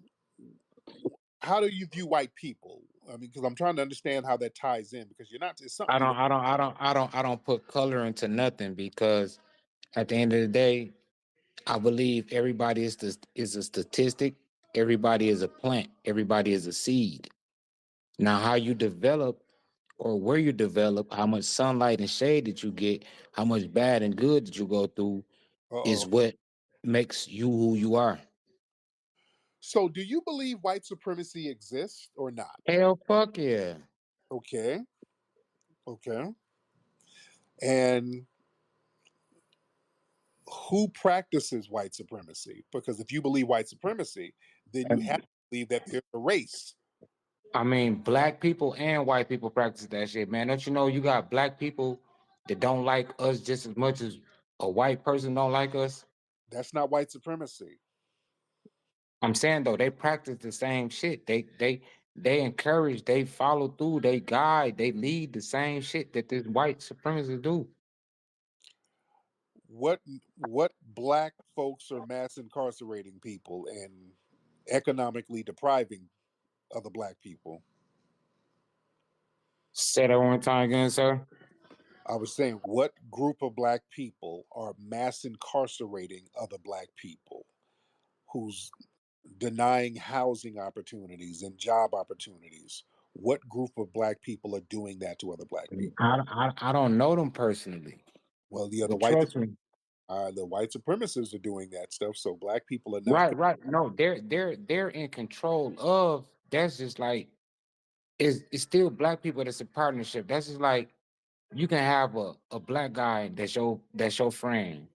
how do you view white people? I mean, because I'm trying to understand how that ties in because you're not. It's something I you don't, don't. I don't, I don't, I don't, I don't put color into nothing because at the end of the day, I believe everybody is a statistic. Everybody is a plant. Everybody is a seed. Now, how you develop or where you develop, how much sunlight and shade that you get, how much bad and good that you go through Uh is oh. what makes you who you are. So, do you believe white supremacy exists or not? Hell, fuck yeah. Okay. Okay. And who practices white supremacy? Because if you believe white supremacy, then you have to believe that there's a race. I mean, black people and white people practice that shit, man. Don't you know you got black people that don't like us just as much as a white person don't like us? That's not white supremacy. I'm saying though, they practice the same shit. They encourage, they follow through, they guide, they lead the same shit that this white supremacists do. What what black folks are mass incarcerating people and economically depriving other black people? Say that one time again, sir. I was saying, what group of black people are mass incarcerating other black people who's denying housing opportunities and job opportunities? What group of black people are doing that to other black people? I don't know them personally, Well, but trust me. the white supremacists are doing that stuff, so black people are not. Right, right. No, they're in control of. That's just like it's still black people that's a partnership. That's just like you can have a black guy that's your friend.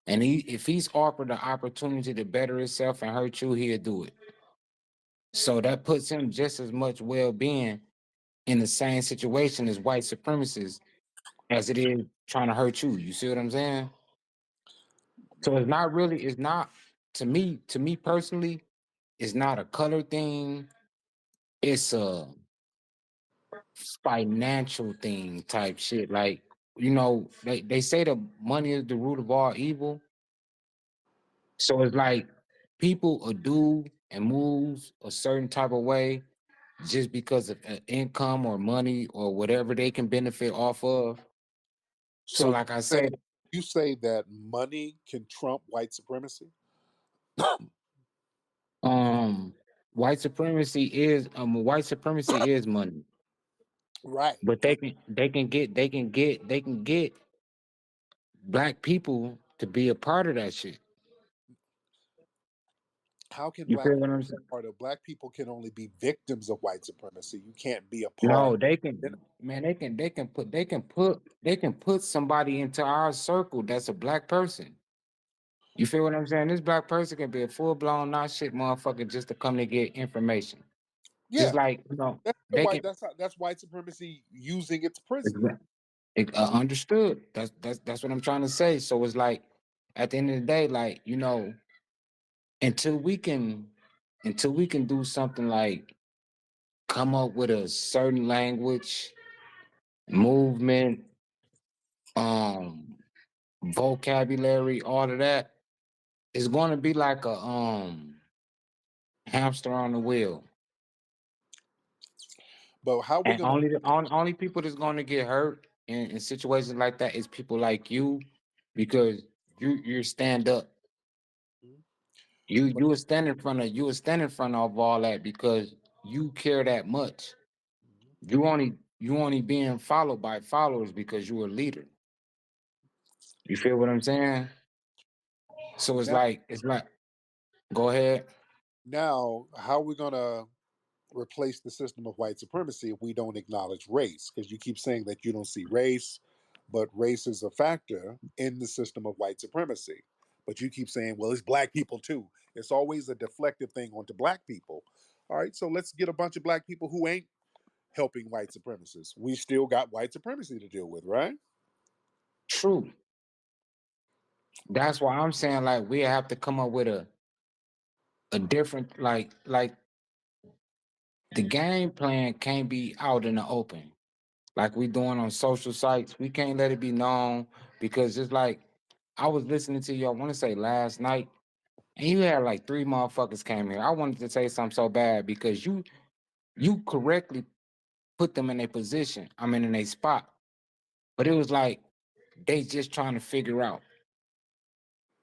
And if he's offered the opportunity to better himself and hurt you, he'll do it. So that puts him just as much well-being in the same situation as white supremacists as it is trying to hurt you. You see what I'm saying? So it's not to me personally, it's not a color thing. It's a financial thing type shit. Like, they say the money is the root of all evil. So it's like people will do and move a certain type of way just because of income or money or whatever they can benefit off of. So So like I say said, you say that money can trump white supremacy? um white supremacy is money. Right. But they can get black people to be a part of that shit. How can You black feel people what I'm be saying? a part of black people can only be victims of white supremacy. You can't be a part. No, they can, man, they can put somebody into our circle that's a black person. You feel what I'm saying? This black person can be a full blown not shit motherfucker just to come to get information. Just Yeah, like that's the they white. can. That's white supremacy using its prisoners. Exa- Understood. That's what I'm trying to say. So it's like at the end of the day, like until we can do something like come up with a certain language, movement, um, vocabulary, all of that, it's going to be like a hamster on the wheel. But how we're And gonna? only people that's going to get hurt in situations like that is people like you, because you stand up. But, You would stand in front of all that because you care that much. You only being followed by followers because you're a leader. You feel what I'm saying? So now, it's like go ahead. now, how we're gonna replace the system of white supremacy if we don't acknowledge race? Because you keep saying that you don't see race, but race is a factor in the system of white supremacy. But you keep saying, well, it's black people too. It's always a deflective thing onto black people. All right, so let's get a bunch of black people who ain't helping white supremacists. We still got white supremacy to deal with, right? True. That's why I'm saying like we have to come up with a different like the game plan can't be out in the open like we doing on social sites. We can't let it be known because it's like I was listening to you. I want to say last night, and you had like three motherfuckers came here. I wanted to say something so bad because you correctly put them in a position. I mean, in a spot, but it was like they just trying to figure out.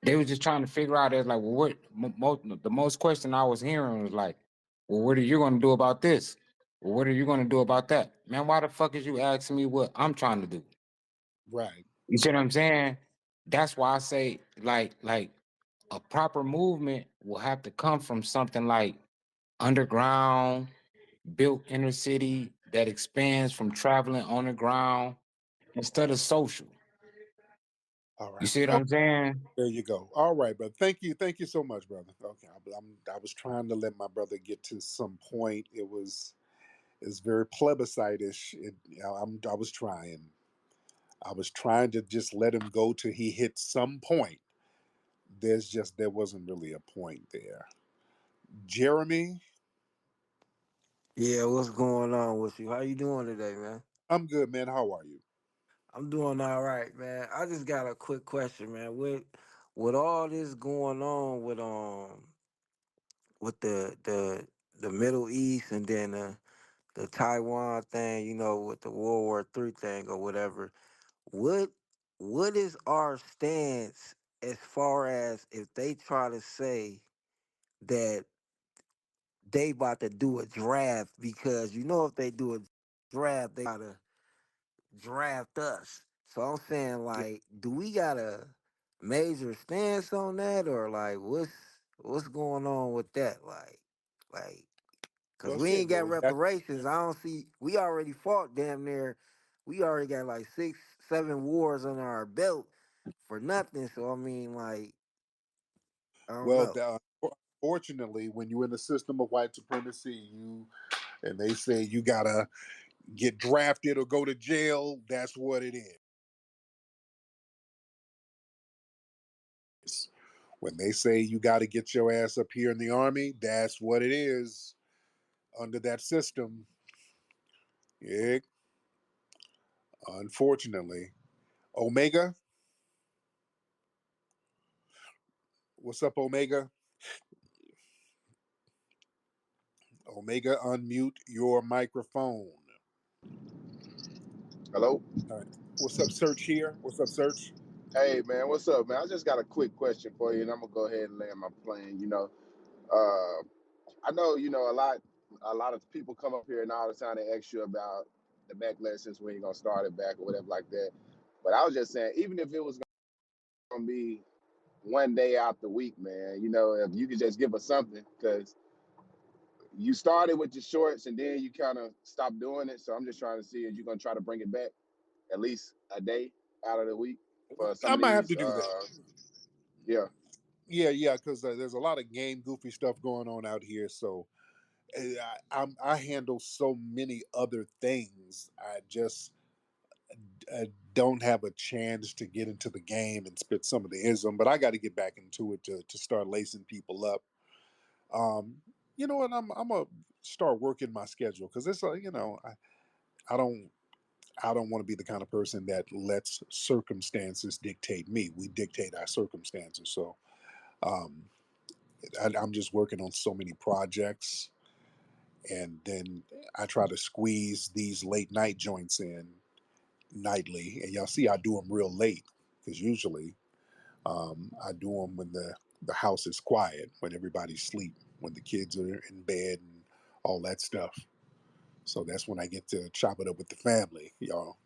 They was just trying to figure out. It's like, well, the most question I was hearing was like, well, what are you going to do about this? Well, what are you going to do about that? Man, why the fuck is you asking me what I'm trying to do? Right. You see what I'm saying? That's why I say like a proper movement will have to come from something like underground, built inner city that expands from traveling on the ground instead of social. All You right. see what Oh, I'm saying? there you go. All right, brother. Thank you so much, brother. Okay, I was trying to let my brother get to some point. It's very plebiscite-ish. I was trying. I was trying to just let him go till he hit some point. There wasn't really a point there. Jeremy, Yeah, what's going on with you? How you doing today, man? I'm good, man. How are you? I'm doing all right, man. I just got a quick question, man. With all this going on with the Middle East and then the Taiwan thing, with the World War III thing or whatever, what what is our stance as far as if they try to say that they about to do a draft because if they do a draft, they gotta draft us. So I'm saying, Yeah. like, do we got a major stance on that, or like, what's going on with that? Like, cause Well, we shit. ain't got Well, reparations. I don't see. We already fought damn near. We already got like 6, 7 wars under our belt for nothing. So I mean, like, I don't Well, know. fortunately, when you're in the system of white supremacy, and they say you gotta get drafted or go to jail, that's what it is. When they say you got to get your ass up here in the army, that's what it is under that system. Yeah, unfortunately. Omega, what's up, Omega? Omega, unmute your microphone. Hello? All right. What's up, Search here? What's up, Search? Hey man, what's up, man? I just got a quick question for you, and I'm gonna go ahead and land my plane. Uh, I know a lot of people come up here and all the time they ask you about the back lessons when you're gonna start it back or whatever like that. But I was just saying, even if it was gonna be one day out the week, man, if you could just give us something, because you started with your shorts and then you kind of stopped doing it. So I'm just trying to see if you're gonna try to bring it back at least a day out of the week for some I of might have these. to do that. Yeah. Yeah, because there's a lot of game goofy stuff going on out here. So I handle so many other things. I don't have a chance to get into the game and spit some of the ism, but I got to get back into it to start lacing people up. Um, you know what? I'm gonna start working my schedule because it's I don't I don't want to be the kind of person that lets circumstances dictate me. We dictate our circumstances. So um, I'm just working on so many projects, and then I try to squeeze these late night joints in nightly. And y'all see, I do them real late because usually I do them when the house is quiet, when everybody's asleep, when the kids are in bed and all that stuff. So that's when I get to chop it up with the family. Y'all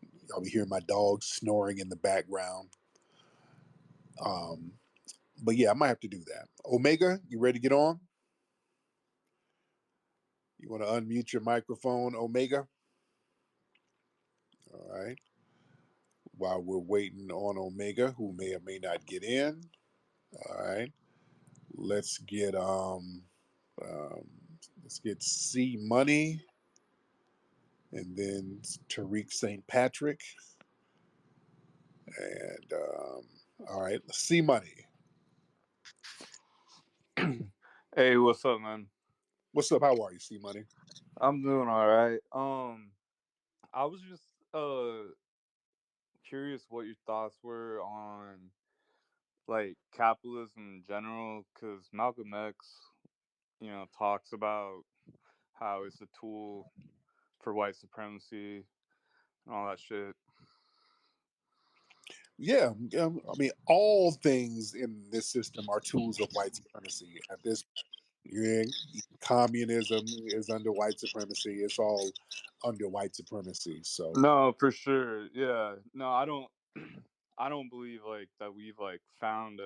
be hearing my dogs snoring in the background. Um, but yeah, I might have to do that. Omega, you ready to get on? You want to unmute your microphone, Omega? All right. While we're waiting on Omega, who may or may not get in. All right. Let's get let's get C Money and then Tariq St. Patrick and all right, C Money. Hey, what's up, man? What's up? How are you, C Money? I'm doing all right. I was just curious what your thoughts were on like capitalism in general, because Malcolm X, talks about how it's a tool for white supremacy and all that shit. Yeah, I mean, all things in this system are tools of white supremacy. At this, yeah, communism is under white supremacy. It's all under white supremacy. So No, for sure. Yeah. No, I don't. I don't believe like that we've like found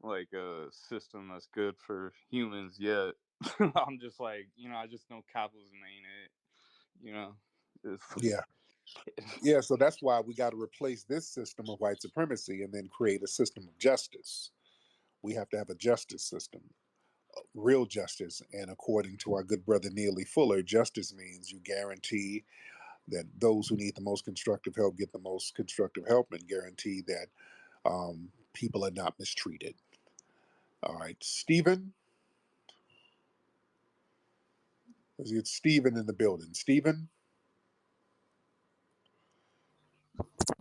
like a system that's good for humans yet. I'm just like, I just know capitalism ain't it. You know, it's yeah, yeah. So that's why we got to replace this system of white supremacy and then create a system of justice. We have to have a justice system, real justice. And according to our good brother Neely Fuller, justice means you guarantee that those who need the most constructive help get the most constructive help, and guarantee that people are not mistreated. All right, Stephen. Let's get Stephen in the building. Stephen,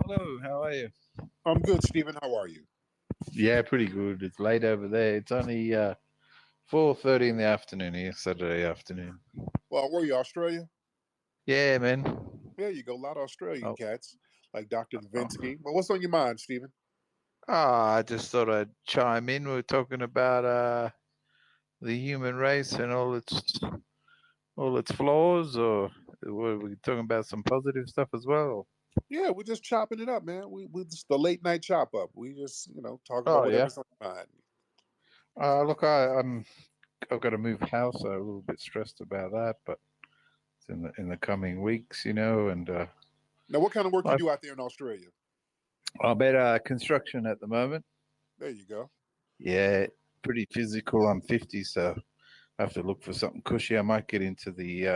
Hello, how are you? I'm good. Stephen, how are you? Yeah, pretty good. It's late over there. It's only 4:30 in the afternoon here, Saturday afternoon. Well, were you Australia? Yeah, man. There you go. A lot of Australian Oh, cats like Dr. oh. Levinsky. Well, what's on your mind, Stephen? I just thought I'd chime in. We were talking about the human race and all its flaws, or were we talking about some positive stuff as well? Yeah, we're just chopping it up, man. We just the late night chop up. We just talking about Oh yeah. whatever's on your mind. Look, I've got to move house, so I'm a little bit stressed about that, but in the coming weeks, you know. And Now, what kind of work you I, do out there in Australia? I'm at construction at the moment. There you go. Yeah, pretty physical. I'm 50, so I have to look for something cushy. I might get into the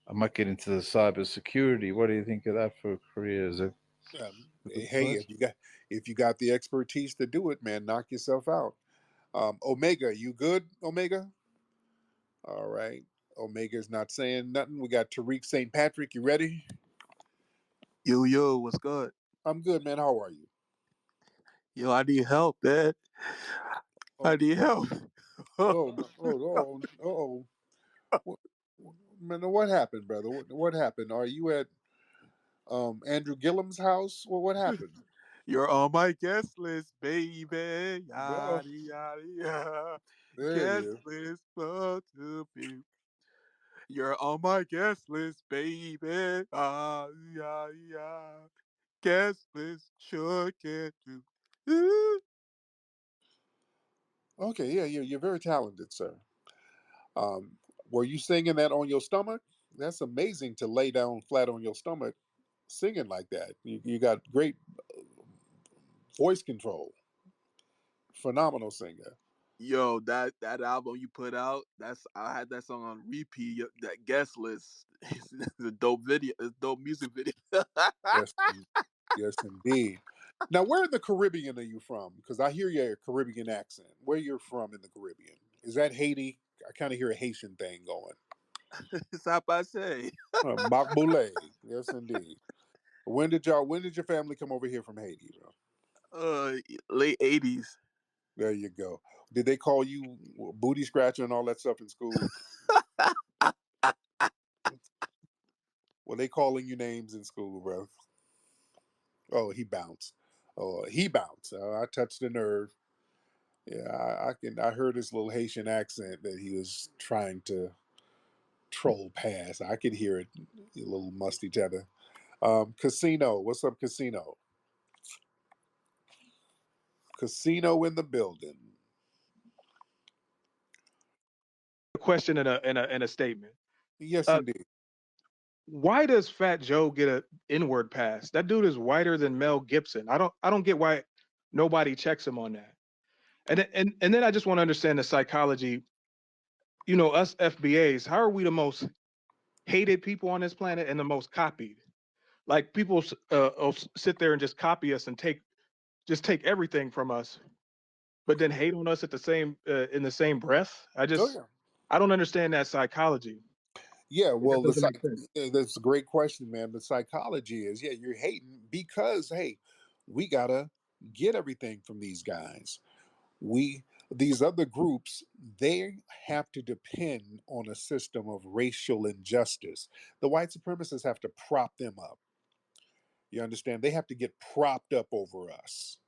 cyber security. What do you think of that for a career? Is it a good Hey, choice? if you got the expertise to do it, man, knock yourself out. Omega, you good, Omega? All right. Omega's not saying nothing. We got Tariq St. Patrick. You ready? Yo, yo, what's good? I'm good, man. How are you? Yo, I need help, man. I Oh, need help. oh, no, oh. What, man, what happened, brother? What happened? Are you at Andrew Gillum's house? Well, what happened? You're on my guest list, baby. Oh, Yada, yada, yada. there it Guest is. list for to be. You're on my guest list, baby. Ah, yeah, yeah. Guest list sure can do. Ooh. Okay, yeah, you're very talented, sir. Were you singing that on your stomach? That's amazing to lay down flat on your stomach singing like that. You got great voice control. Phenomenal singer. Yo, that album you put out, that's I had that song on repeat. That guest list is a dope video. It's a dope music video. Yes, yes, indeed. Now, where in the Caribbean are you from? Because I hear your Caribbean accent. Where you're from in the Caribbean? Is that Haiti? I kind of hear a Haitian thing going. It's how I say. Makbule. Yes, indeed. When did your family come over here from Haiti, bro? Uh, late '80s. There you go. Did they call you booty scratcher and all that stuff in school? Were they calling you names in school, bro? Oh, he bounced. Oh, he bounced. I touched the nerve. Yeah, I can. I heard his little Haitian accent that he was trying to troll past. I could hear it. You little musty tether. Casino. What's up, Casino? Casino in the building. A question and a statement. Yes, Uh, indeed. why does Fat Joe get a inward pass? That dude is whiter than Mel Gibson. I don't get why nobody checks him on that. And then I just want to understand the psychology. You know, us FBAs, how are we the most hated people on this planet and the most copied? Like people sit there and just copy us and take everything from us, but then hate on us at the same in the same breath. Oh yeah. I don't understand that psychology. Yeah, That well, doesn't make sense. that's a great question, man. The psychology is, yeah, you're hating because, hey, we gotta get everything from these guys. We These other groups, they have to depend on a system of racial injustice. The white supremacists have to prop them up. You understand? They have to get propped up over us.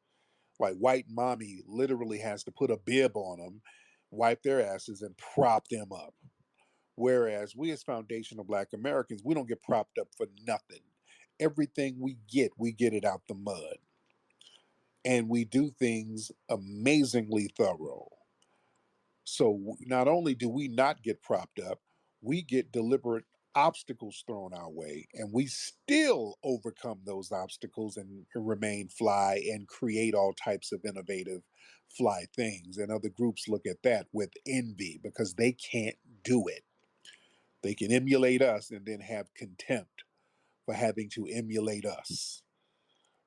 Like white mommy literally has to put a bib on them, wipe their asses, and prop them up. Whereas we as foundational black Americans, we don't get propped up for nothing. Everything we get it out the mud. And we do things amazingly thorough. So not only do we not get propped up, we get deliberate obstacles thrown our way, and we still overcome those obstacles and remain fly and create all types of innovative fly things. And other groups look at that with envy because they can't do it. They can emulate us and then have contempt for having to emulate us.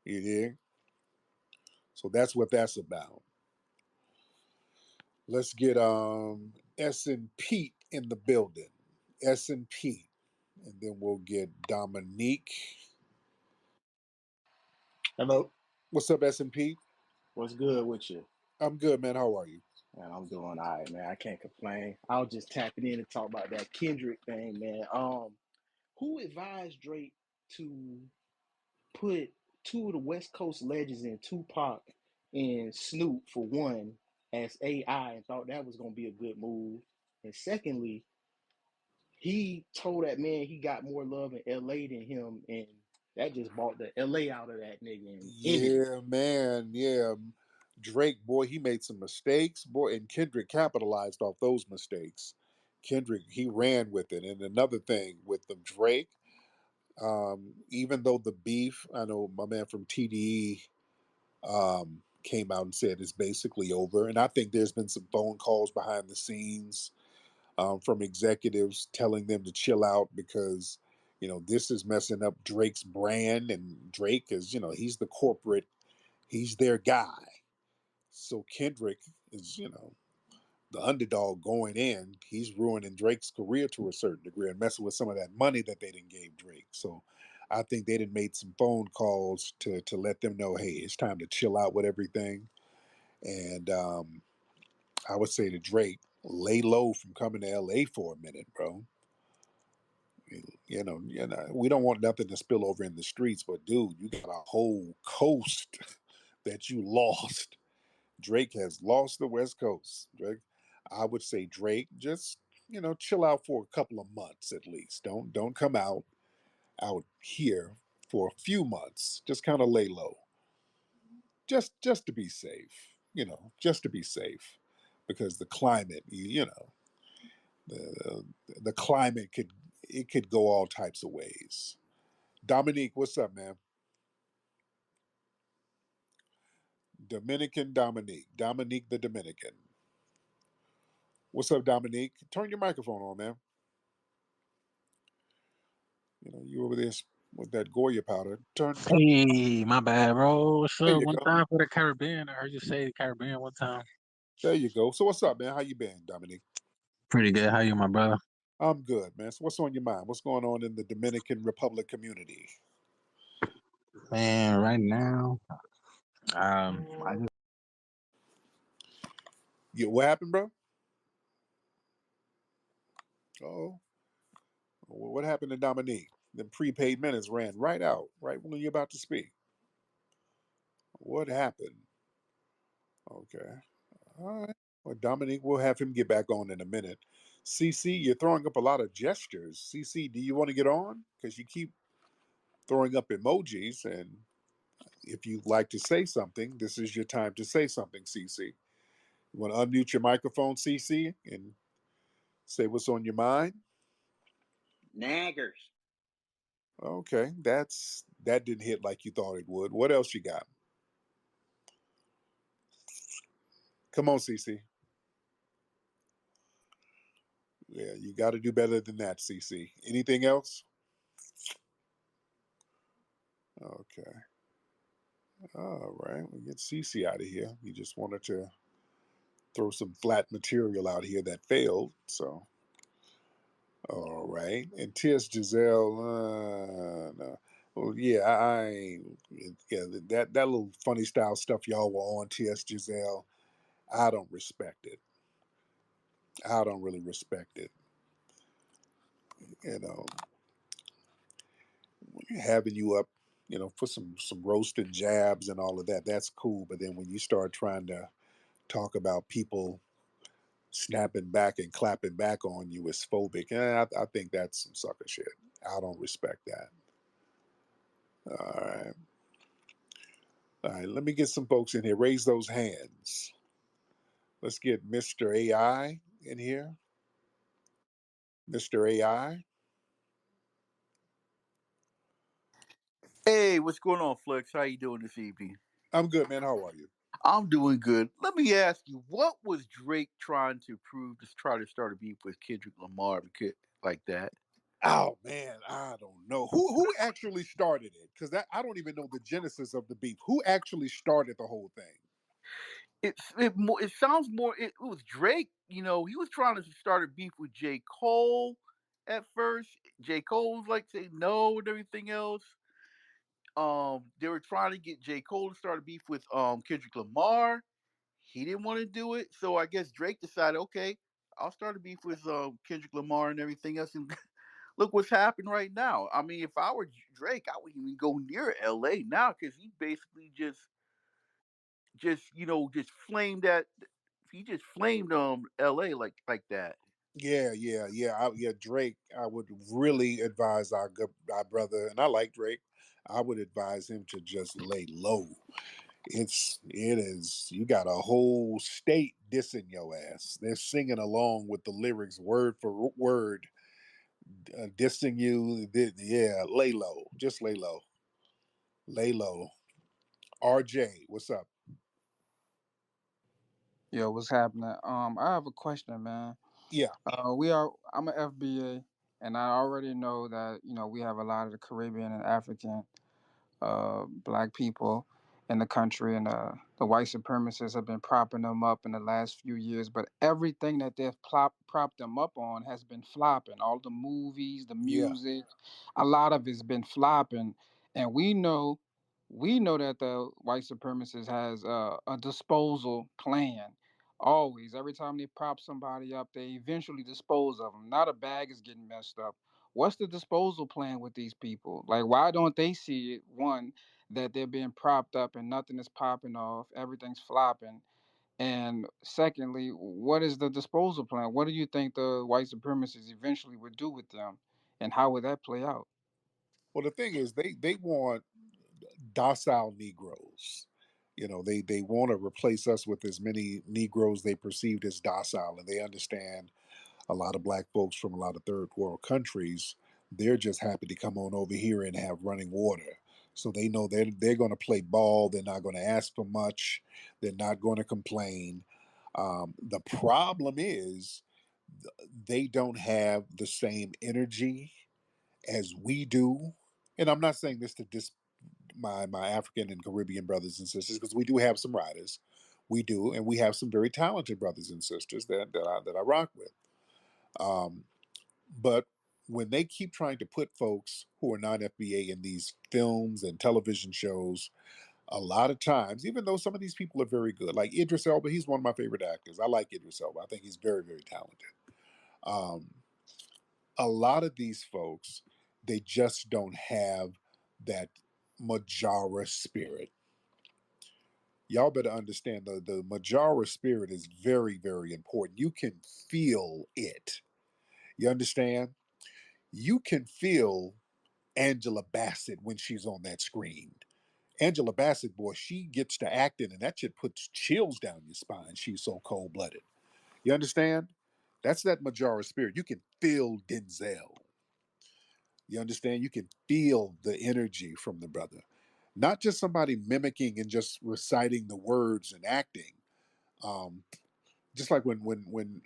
You dig? So that's what that's about. Let's get S and Pete in the building. S and Pete. And then we'll get Dominique. Hello, What's up, S and Pete? what's good with you? I'm good, man. How are you? Man, I'm doing all right, man. I can't complain. I was just tapping in and talk about that Kendrick thing, man. Who advised Drake to put two of the West Coast legends in Tupac and Snoop for one as AI and thought that was gonna be a good move? And secondly, he told that man he got more love in LA than him, and that just bought the LA out of that nigga and ended it. Yeah, man. Yeah. Drake, boy, he made some mistakes, boy, and Kendrick capitalized off those mistakes. Kendrick, he ran with it. And another thing with the Drake, even though the beef, I know my man from TDE came out and said it's basically over. And I think there's been some phone calls behind the scenes from executives telling them to chill out because, this is messing up Drake's brand. And Drake is, he's the corporate, he's their guy. So Kendrick is, the underdog going in. He's ruining Drake's career to a certain degree and messing with some of that money that they didn't gave Drake. So I think they didn't made some phone calls to let them know, hey, it's time to chill out with everything. And I would say to Drake, lay low from coming to LA for a minute, bro. We don't want nothing to spill over in the streets, but dude, you got a whole coast that you lost. Drake has lost the West Coast. Drake, I would say Drake, just chill out for a couple of months at least. Don't come out here for a few months. Just kind of lay low, just to be safe. Just to be safe, because the climate, the climate could go all types of ways. Dominique, what's up, man? Dominican Dominique, Dominique the Dominican. What's up, Dominique? Turn your microphone on, man. You over there with that Goya powder. Turn. Hey, my bad, bro. What's There up? you One go. time for the Caribbean. I heard you say the Caribbean one time. There you go. So what's up, man? How you been, Dominique? Pretty good. How you, my brother? I'm good, man. So what's on your mind? What's going on in the Dominican Republic community? Man, right now, I just What happened, bro? Oh, what happened to Dominique? The prepaid minutes ran right out, right when you're about to speak. What happened? Okay. All right. Well, Dominique, we'll have him get back on in a minute. CC, you're throwing up a lot of gestures. CC, do you want to get on? Because you keep throwing up emojis, and if you'd like to say something, this is your time to say something, CC. You want to unmute your microphone, CC, and say what's on your mind? Naggers. Okay, that didn't hit like you thought it would. What else you got? Come on, CC. Yeah, you got to do better than that, CC. Anything else? Okay. All right, we'll get CC out of here. You just wanted to throw some flat material out here that failed. So, all right. And Tis Giselle, no. Well, yeah, yeah, that little funny style stuff y'all were on, Tis Giselle. I don't respect it. I don't really respect it. You know, having you up, for some roasted jabs and all of that, that's cool. But then when you start trying to talk about people snapping back and clapping back on you is phobic, I think that's some sucker shit. I don't respect that. All right. All right, let me get some folks in here. Raise those hands. Let's get Mr. AI in here. Mr. AI. Hey, what's going on, Flex? How you doing this evening? I'm good, man. How are you? I'm doing good. Let me ask you, what was Drake trying to prove to try to start a beef with Kendrick Lamar because like that? Oh man, I don't know who actually started it, because that I don't even know the genesis of the beef. Who actually started the whole thing? It sounds more. It was Drake. You know, he was trying to start a beef with J. Cole at first. J. Cole was like say no and everything else. They were trying to get J. Cole to start a beef with Kendrick Lamar. He didn't want to do it, so I guess Drake decided, okay, I'll start a beef with Kendrick Lamar and everything else. And look what's happened right now. I mean, if I were Drake, I wouldn't even go near L.A. now because he basically just flamed that. He just flamed L.A. like that. Yeah. Drake, I would really advise our brother, and I like Drake. I would advise him to just lay low. It is. You got a whole state dissing your ass. They're singing along with the lyrics word for word, dissing you. Yeah, lay low. Just lay low. Lay low. RJ, what's up? Yo, what's happening? I have a question, man. Yeah, I'm an FBA, and I already know that we have a lot of the Caribbean and African black people in the country, and the white supremacists have been propping them up in the last few years. But everything that they've propped them up on has been flopping. All the movies, the yeah. music, a lot of it's been flopping, and we know that the white supremacist has a disposal plan. Always, every time they prop somebody up, they eventually dispose of them. Not a bag is getting messed up. What's the disposal plan with these people? Like, why don't they see it? One, that they're being propped up and nothing is popping off, everything's flopping. And secondly, what is the disposal plan? What do you think the white supremacists eventually would do with them? And how would that play out? Well, the thing is, they want docile Negroes. They want to replace us with as many Negroes they perceived as docile, and they understand a lot of black folks from a lot of third world countries. They're just happy to come on over here and have running water. So they know they're going to play ball. They're not going to ask for much. They're not going to complain. The problem is they don't have the same energy as we do. And I'm not saying this to my African and Caribbean brothers and sisters, because we do have some riders. We do, and we have some very talented brothers and sisters that I rock with. Um, but when they keep trying to put folks who are not FBA in these films and television shows, a lot of times, even though some of these people are very good, like Idris Elba, he's one of my favorite actors. I like Idris Elba. I think he's very, very talented. Um, a lot of these folks, they just don't have that Majara spirit. Y'all better understand the Majara spirit is very, very important. You can feel it. You understand? You can feel Angela Bassett when she's on that screen. Angela Bassett, boy, she gets to acting, and that shit puts chills down your spine. She's so cold blooded. You understand? That's that Majara spirit. You can feel Denzel. You understand? You can feel the energy from the brother. Not just somebody mimicking and just reciting the words and acting. Um, just like when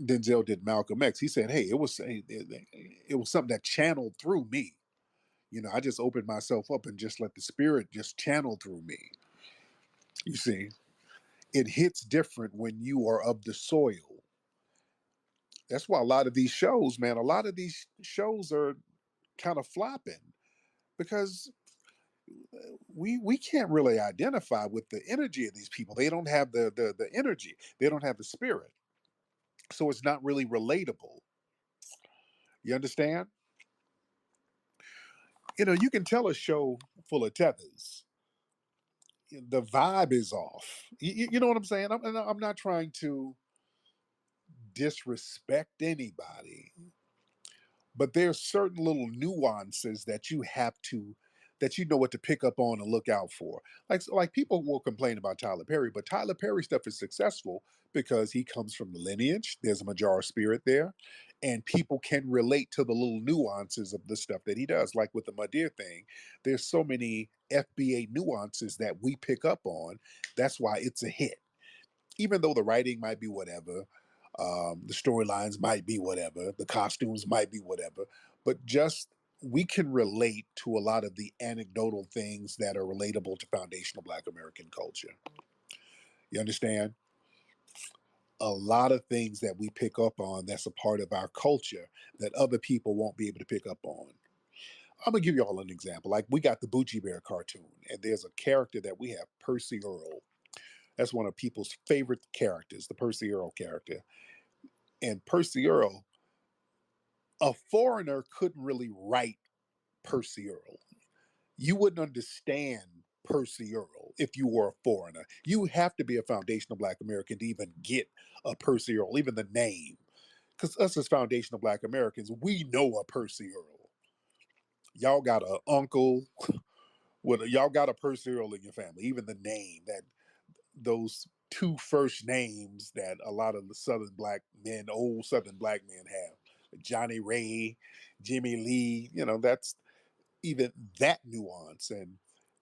Denzel did Malcolm X, he said, "Hey, it was something that channeled through me. I just opened myself up and just let the spirit just channel through me." You see, it hits different when you are of the soil. That's why a lot of these shows, man, a lot of these shows are kind of flopping because we can't really identify with the energy of these people. They don't have the energy. They don't have the spirit. So it's not really relatable. You understand? You can tell a show full of tethers. The vibe is off. You know what I'm saying? I'm not trying to disrespect anybody, but there's certain little nuances that you know what to pick up on and look out for. Like people will complain about Tyler Perry, but Tyler Perry stuff is successful because he comes from the lineage. There's a Majara spirit there, and people can relate to the little nuances of the stuff that he does. Like with the Madeir thing, there's so many FBA nuances that we pick up on. That's why it's a hit, even though the writing might be whatever, the storylines might be whatever, the costumes might be whatever, but just we can relate to a lot of the anecdotal things that are relatable to foundational Black American culture. You understand? A lot of things that we pick up on that's a part of our culture that other people won't be able to pick up on. I'm gonna give you all an example. Like we got the Bucci Bear cartoon, and there's a character that we have, Percy Earl. That's one of people's favorite characters, the Percy Earl character. And Percy Earl, a foreigner couldn't really write Percy Earl. You wouldn't understand Percy Earl if you were a foreigner. You have to be a foundational Black American to even get a Percy Earl, even the name. Because us as foundational Black Americans, we know a Percy Earl. Y'all got a uncle Well, y'all got a Percival in your family. Even the name, that those two first names that a lot of the Southern black men, old Southern black men have, Johnny Ray, Jimmy Lee. That's even that nuance. And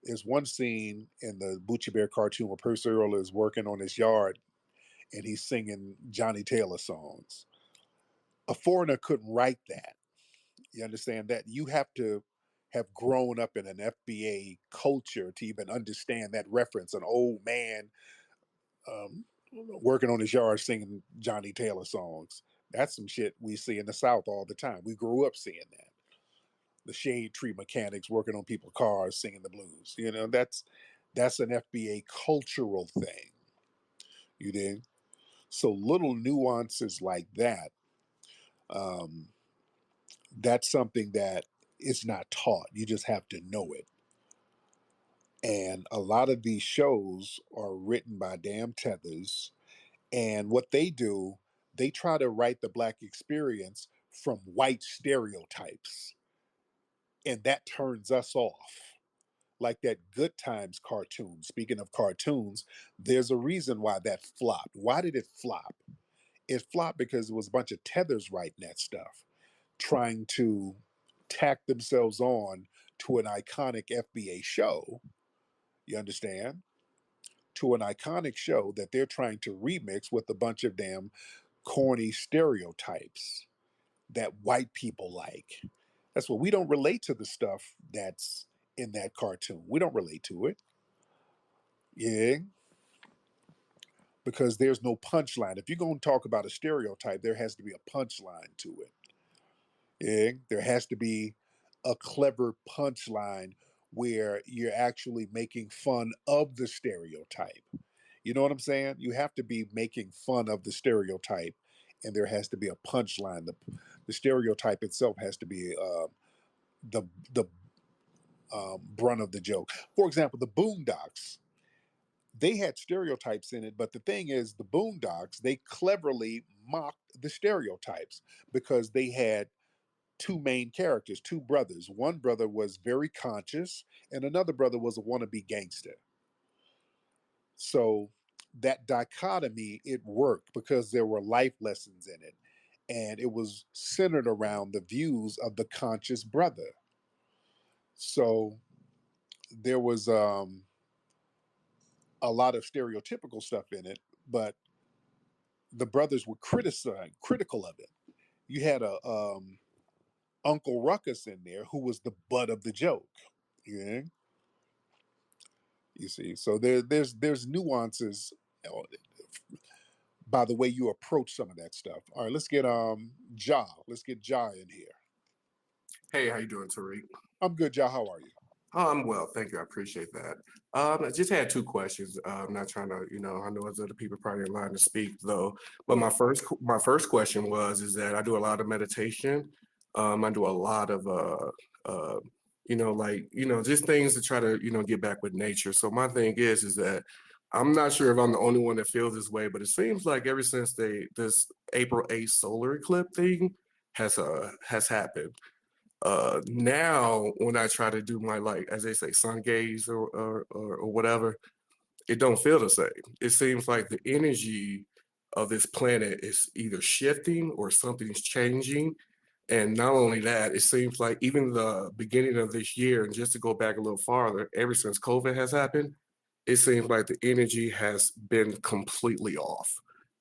there's one scene in the Bucci Bear cartoon where Percy Earl is working on his yard and he's singing Johnny Taylor songs. A foreigner couldn't write that. You understand that? You have to have grown up in an FBA culture to even understand that reference. An old man working on his yard singing Johnny Taylor songs. That's some shit we see in the South all the time. We grew up seeing that. The shade tree mechanics working on people's cars singing the blues. That's an FBA cultural thing. You dig? So little nuances like that, um, that's something that is not taught. You just have to know it. And a lot of these shows are written by damn tethers. And what they do, they try to write the black experience from white stereotypes. And that turns us off. Like that Good Times cartoon. Speaking of cartoons, there's a reason why that flopped. Why did it flop? It flopped because it was a bunch of tethers writing that stuff, trying to tack themselves on to an iconic FBA show. You understand? To an iconic show that they're trying to remix with a bunch of damn corny stereotypes that white people like. That's what we don't relate to the stuff that's in that cartoon. We don't relate to it. Yeah, because there's no punchline. If you're going to talk about a stereotype, there has to be a punchline to it. Yeah, there has to be a clever punchline where you're actually making fun of the stereotype. You know what I'm saying? You have to be making fun of the stereotype, and there has to be a punchline. The stereotype itself has to be the brunt of the joke. For example, the Boondocks, they had stereotypes in it, but the thing is, the Boondocks, they cleverly mocked the stereotypes because they had two main characters, two brothers. One brother was very conscious, and another brother was a wannabe gangster. So that dichotomy, it worked because there were life lessons in it, and it was centered around the views of the conscious brother. So there was a lot of stereotypical stuff in it, but the brothers were critical of it. You had a Uncle Ruckus in there who was the butt of the joke. Yeah, you see. So there's nuances by the way you approach some of that stuff. All right, let's get Ja. Let's get Ja in here. Hey, how you doing, Tariq? I'm good, Ja. How are you? Oh, I'm well, thank you. I appreciate that. I just had two questions. I'm not trying to, I know there's other people probably in line to speak though. But my first question is that I do a lot of meditation. I do a lot of just things to try to get back with nature. So my thing is that I'm not sure if I'm the only one that feels this way, but it seems like ever since this April 8th solar eclipse thing has happened. Now when I try to do my, like, as they say, sun gaze or whatever, it don't feel the same. It seems like the energy of this planet is either shifting or something's changing. And not only that, it seems like even the beginning of this year, and just to go back a little farther, ever since COVID has happened, it seems like the energy has been completely off.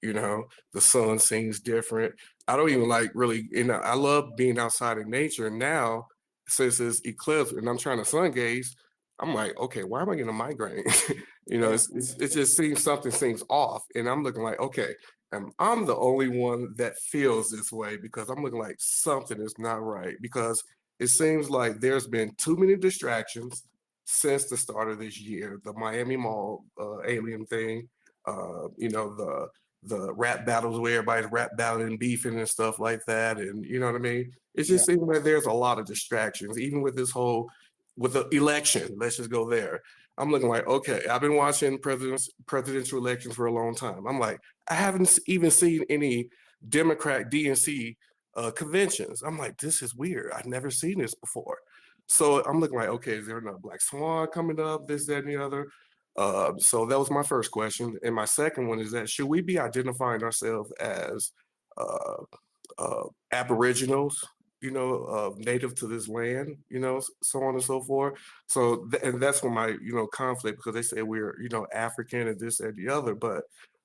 The sun seems different. I don't even like really, I love being outside in nature. And now, since it's eclipse and I'm trying to sun gaze, I'm like, okay, why am I getting a migraine? Damn. It just seems something seems off. And I'm looking like, okay, I'm the only one that feels this way because I'm looking like something is not right because it seems like there's been too many distractions since the start of this year. The Miami Mall alien thing, the rap battles where everybody's rap battling, beefing and stuff like that, and you know what I mean. It Yeah. just seems like there's a lot of distractions, even with this whole with the election. Let's just go there. I'm looking like, okay, I've been watching presidential elections for a long time. I'm like, I haven't even seen any Democrat DNC conventions. I'm like, this is weird. I've never seen this before. So I'm looking like, okay, is there another Black Swan coming up? This, that, and the other. So that was my first question, and my second one is that should we be identifying ourselves as uh, Aboriginals, native to this land, so on and so forth. So, and that's when my, conflict, because they say we're, African and this and the other. But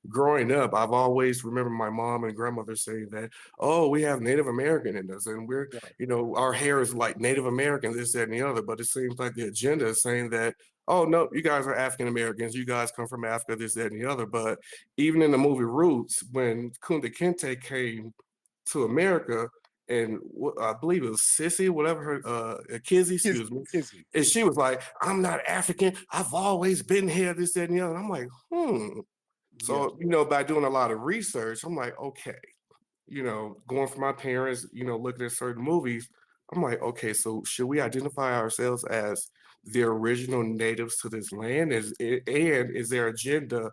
growing up, I've always remember my mom and grandmother saying that, oh, we have Native American in us, and we're, Right. our hair is like Native American, this, that, and the other. But it seems like the agenda is saying that, oh, no, you guys are African Americans, you guys come from Africa, this, that, and the other. But even in the movie Roots, when Kunta Kinte came to America, and I believe it was Sissy, whatever her, Kizzy, excuse me, and Kizzy. she was like, "I'm not African. I've always been here. This, that, and the other." And I'm like, Yeah. So by doing a lot of research, I'm like, okay, going from my parents, looking at certain movies, I'm like, okay, so should we identify ourselves as the original natives to this land? Is their agenda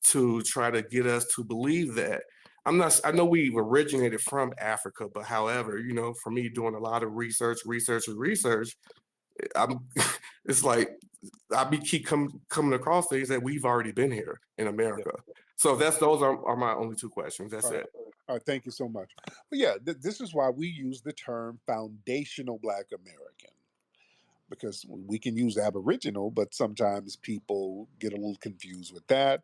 to try to get us to believe that? I know we've originated from Africa, but however, for me doing a lot of research, I'm it's like keep coming across things that we've already been here in Yeah. America. So those are my only two questions. That's All right. it. All right. Thank you so much. But yeah, this is why we use the term foundational Black American, because we can use Aboriginal, but sometimes people get a little confused with that.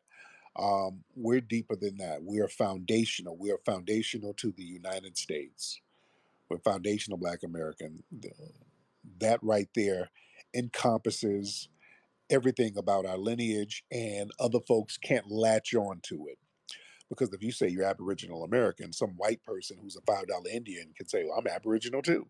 We're deeper than that. We are foundational. We are foundational to the United States. We're foundational Black American. That right there encompasses everything about our lineage, and other folks can't latch on to it. Because if you say you're Aboriginal American, some white person who's a $5 Indian can say, well, I'm Aboriginal too.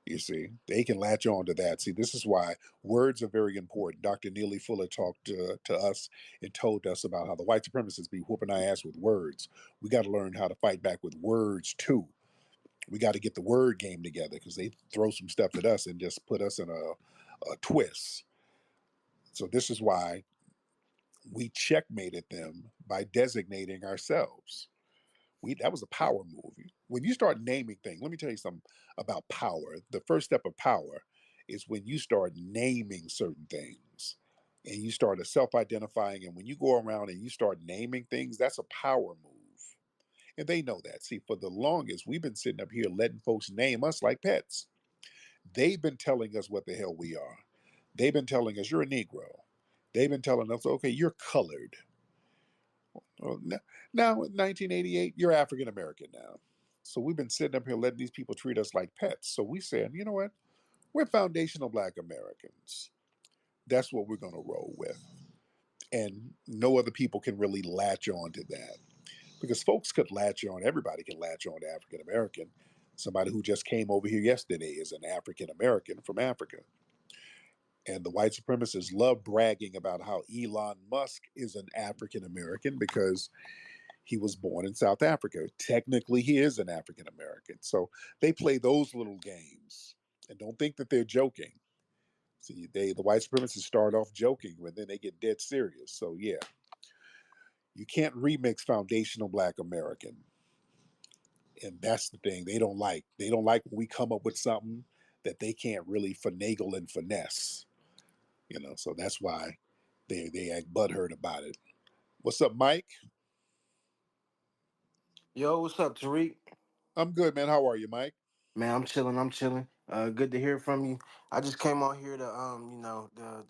You see, they can latch on to that. See, this is why words are very important. Dr. Neely Fuller talked to us and told us about how the white supremacists be whooping our ass with words. We got to learn how to fight back with words too. We got to get the word game together, because they throw some stuff at us and just put us in a twist. So this is why we checkmated them by designating ourselves. That was a power movie. When you start naming things, let me tell you something about power. The first step of power is when you start naming certain things and you start self-identifying. And when you go around and you start naming things, that's a power move. And they know that. See, for the longest, we've been sitting up here letting folks name us like pets. They've been telling us what the hell we are. They've been telling us you're a Negro. They've been telling us, okay, you're colored. Well, now in 1988, you're African American now. So we've been sitting up here letting these people treat us like pets. So we said, you know what? We're foundational Black Americans. That's what we're going to roll with. And no other people can really latch on to that, because folks could latch on. Everybody can latch on to African American. Somebody who just came over here yesterday is an African American from Africa. And the white supremacists love bragging about how Elon Musk is an African American because he was born in South Africa. Technically, he is an African American. So they play those little games, and don't think that they're joking. See, the white supremacists start off joking, but then they get dead serious. So yeah, you can't remix foundational Black American, and that's the thing they don't like. They don't like when we come up with something that they can't really finagle and finesse. So that's why they act butthurt about it. What's up, Mike? Yo, what's up, Tariq? I'm good, man. How are you, Mike? Man, I'm chilling. I'm chilling. Good to hear from you. I just came on here to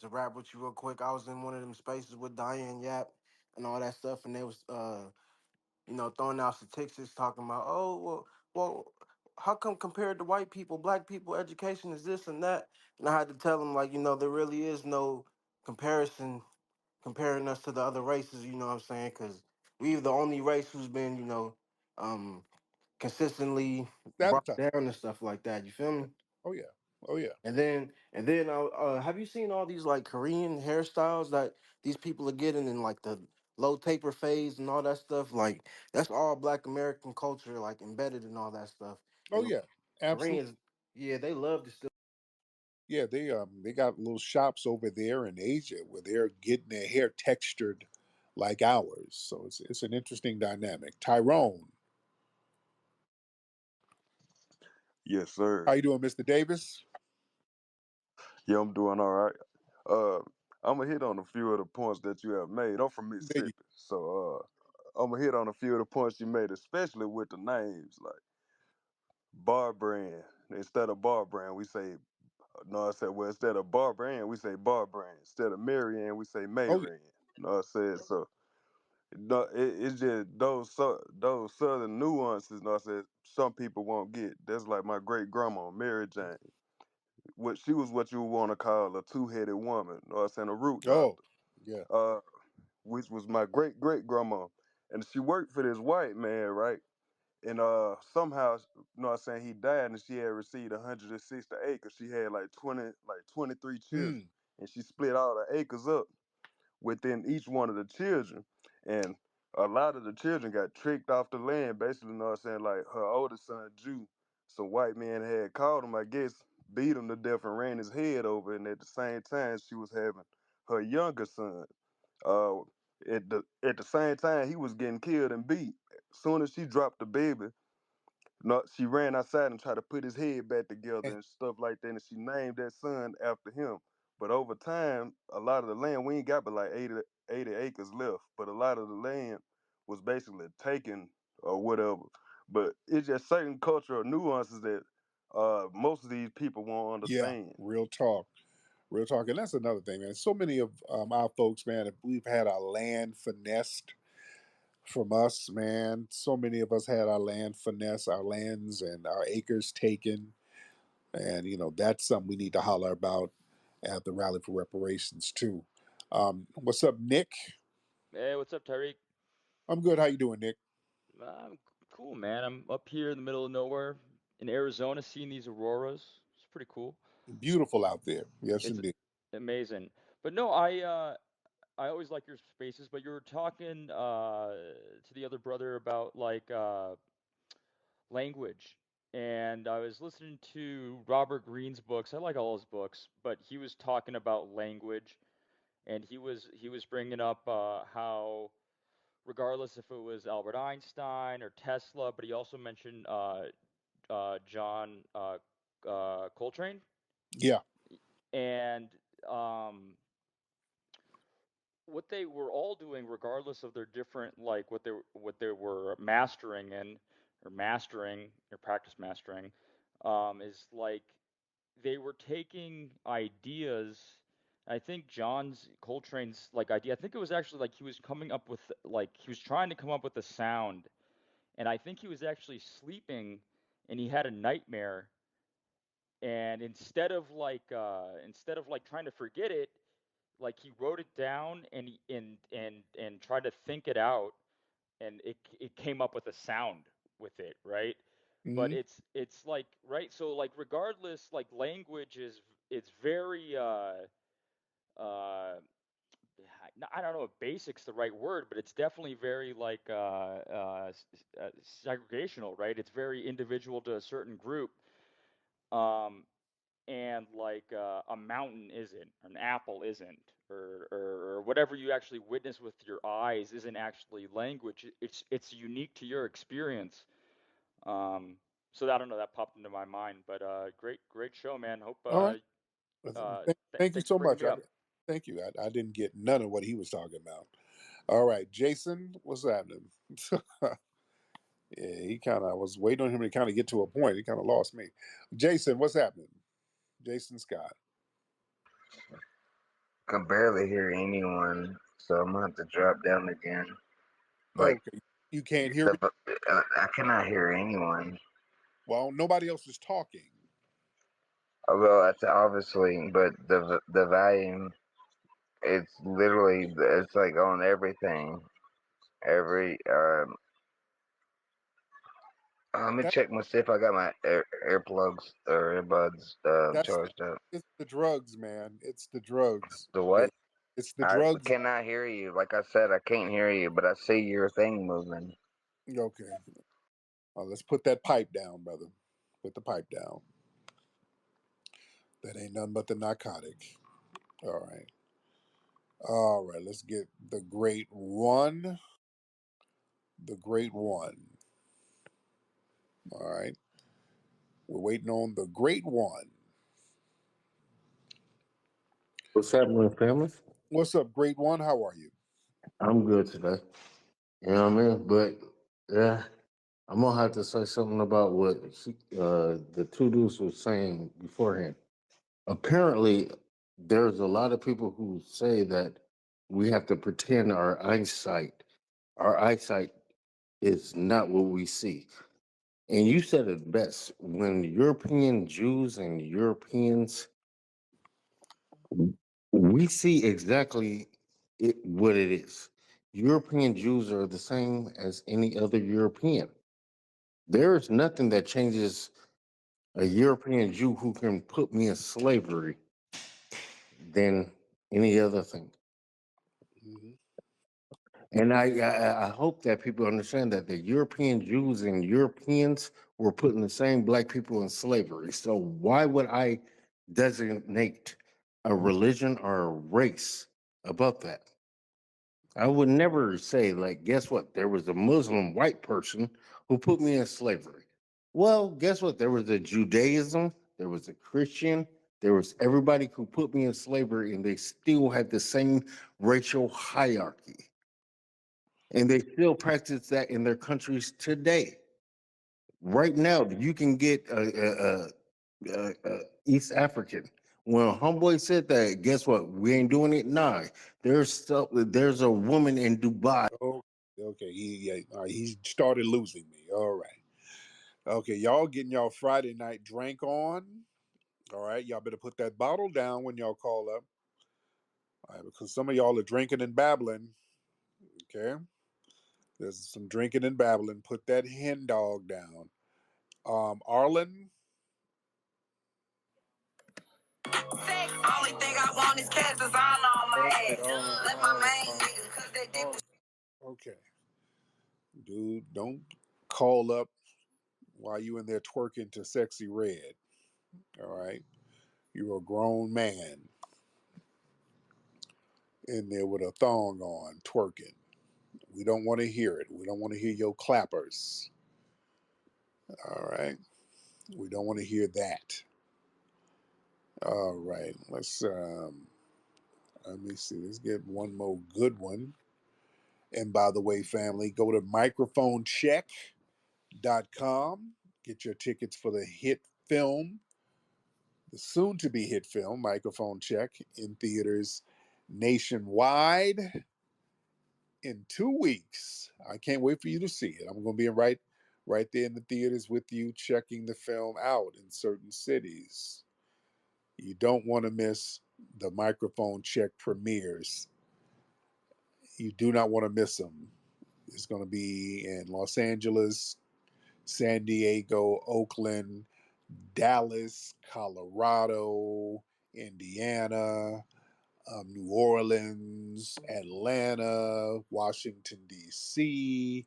to rap with you real quick. I was in one of them spaces with Diane Yap and all that stuff, and they was throwing out statistics talking about, oh, well, how come compared to white people, black people, education is this and that, and I had to tell them, like, there really is no comparison comparing us to the other races. You know what I'm saying? Because we're the only race who's been um consistently brought Sabotage. down and stuff like that. You feel me? Oh yeah. Oh yeah. Have you seen all these like Korean hairstyles that these people are getting in like the low taper phase and all that stuff? Like that's all Black American culture like embedded in all that stuff. Oh And yeah. Absolutely. Koreans, yeah, they love to still. Yeah, they got little shops over there in Asia where they're getting their hair textured like ours. So it's an interesting dynamic. Tyrone, Yes, how sir. you doing, Mr. Davis? Yeah, I'm doing all right. Uh, I'm gonna hit on a few of the points that you have made. I'm from There you Mississippi, so I'm gonna hit on a few of the points you made, especially with the names like Bar Brand. Instead of Bar Brand, we say no. I said, well, instead of Bar Brand, we say Bar Brand. Instead of Marianne, we say Oh, yeah. Mayran. No, I said so. No, it's just those southern nuances. No, I said some people won't get. That's like my great grandma Mary Jane. What she was what you would want to call a two-headed woman. No, I said a root Oh, doctor. yeah. Uh, which was my great great grandma, and she worked for this white man, right? And somehow, you know what I'm saying, he died and she had received 160 acres. She had like 23 children. Mm. And she split all the acres up within each one of the children. And a lot of the children got tricked off the land, basically, you know what I'm saying, like her oldest son, Jew. Some white man had called him, I guess, beat him to death and ran his head over. And at the same time, she was having her younger son. Uh, at the same time, he was getting killed and beat. Soon as she dropped the baby, no, she ran outside and tried to put his head back together Eh, and stuff like that, and she named that son after him. But over time, a lot of the land, we ain't got but like 80 acres left, but a lot of the land was basically taken or whatever. But it's just certain cultural nuances that most of these people won't yeah, understand. real talk. Real talk. And that's another thing, man. So many of our folks, man, if we've had our land finessed from us, man. So many of us had our land finessed, our lands and our acres taken. And, that's something we need to holler about at the Rally for Reparations, too. What's up, Nick? Hey, what's up, Tariq? I'm good. How you doing, Nick? I'm cool, man. I'm up here in the middle of nowhere in Arizona seeing these auroras. It's pretty cool. Beautiful out there. Yes, It's indeed. amazing. But no, I always like your spaces, but you were talking to the other brother about like language. And I was listening to Robert Greene's books. I like all his books, but he was talking about language and he was bringing up how regardless if it was Albert Einstein or Tesla, but he also mentioned John Coltrane, Yeah. and um, what they were all doing, regardless of their different, like what they were mastering in, or mastering or practice mastering, is like they were taking ideas. I think John's Coltrane's like idea. I think it was actually like he was coming up with like he was trying to come up with a sound, and I think he was actually sleeping, and he had a nightmare, and instead of like trying to forget it, like he wrote it down and and tried to think it out, and it came up with a sound with it, right? But Hmm. it's like, right, so like regardless, like language is, it's very uh I don't know if basic's the right word, but it's definitely very like segregational, right? It's very individual to a certain group. Um, and like a mountain isn't, an apple isn't, or whatever you actually witness with your eyes isn't actually language. It's unique to your experience. Um, so I don't know, that popped into my mind, but great show, man. Hope All right. Thank you thanks for so bringing much. me up. Thank you. I didn't get none of what he was talking about. All right, Jason, what's happening? Yeah, he kind of, I was waiting on him to kind of get to a point. He kind of lost me. Jason, what's happening? Jason Scott. Can barely hear anyone, so I'm gonna have to drop down again. Like Okay. You can't hear me? the, I cannot hear anyone. Well, nobody else is talking. Well, that's obviously, but the volume, it's literally, it's like on everything. Every let me That check my see if I got my earplugs or earbuds that's charged up. it's the drugs, man. It's the drugs. The what? It's the I drugs. cannot hear you. Like I said, I can't hear you, but I see your thing moving. Okay. Let's put that pipe down, brother. Put the pipe down. That ain't nothing but the narcotic. All right. All right. Let's get the great one. The great one. All right. We're waiting on the great one. What's happening, family? What's up, great one? How are you? I'm good today. You know what I mean? But yeah, I'm gonna have to say something about what the two dudes was saying beforehand. Apparently, there's a lot of people who say that we have to pretend our eyesight is not what we see. And you said it best. When European Jews and Europeans, we see exactly what it is. European Jews are the same as any other European. There is nothing that changes a European Jew who can put me in slavery than any other thing. Hmm. And I hope that people understand that the European Jews and Europeans were putting the same black people in slavery. So why would I designate a religion or a race above that? I would never say, like, guess what? There was a Muslim white person who put me in slavery. Well, guess what? There was a Judaism, there was a Christian, there was everybody who put me in slavery, and they still had the same racial hierarchy. And they still practice that in their countries today. Right now, you can get East African. When Homeboy said that, guess what? We ain't doing it. Nah, there's a woman in Dubai. Oh, okay. Yeah, all right, he started losing me. All right. Okay, y'all getting y'all Friday night drink on. All right, y'all better put that bottle down when y'all call up. All right, because some of y'all are drinking and babbling. Okay, there's some drinking and babbling. Put that hen dog down. Arlen. Only thing I want is cash, that's all on my Okay, ass. all right, Let all my right, main all right, nigga, cause that dick all was. right. Okay, dude, don't call up while you in there twerking to "Sexy Red." All right, you're a grown man in there with a thong on twerking. We don't want to hear it. We don't want to hear your clappers. All right. We don't want to hear that. All right. Let me see. Let's get one more good one. And by the way, family, go to microphonecheck.com. Get your tickets for the hit film, the soon to be hit film, Microphone Check, in theaters nationwide in 2 weeks. I can't wait for you to see it. I'm going to be right there in the theaters with you, checking the film out in certain cities. You don't want to miss the Microphone Check premieres. You do not want to miss them. It's going to be in Los Angeles, San Diego, Oakland, Dallas, Colorado, Indiana, New Orleans, Atlanta, Washington, D.C.,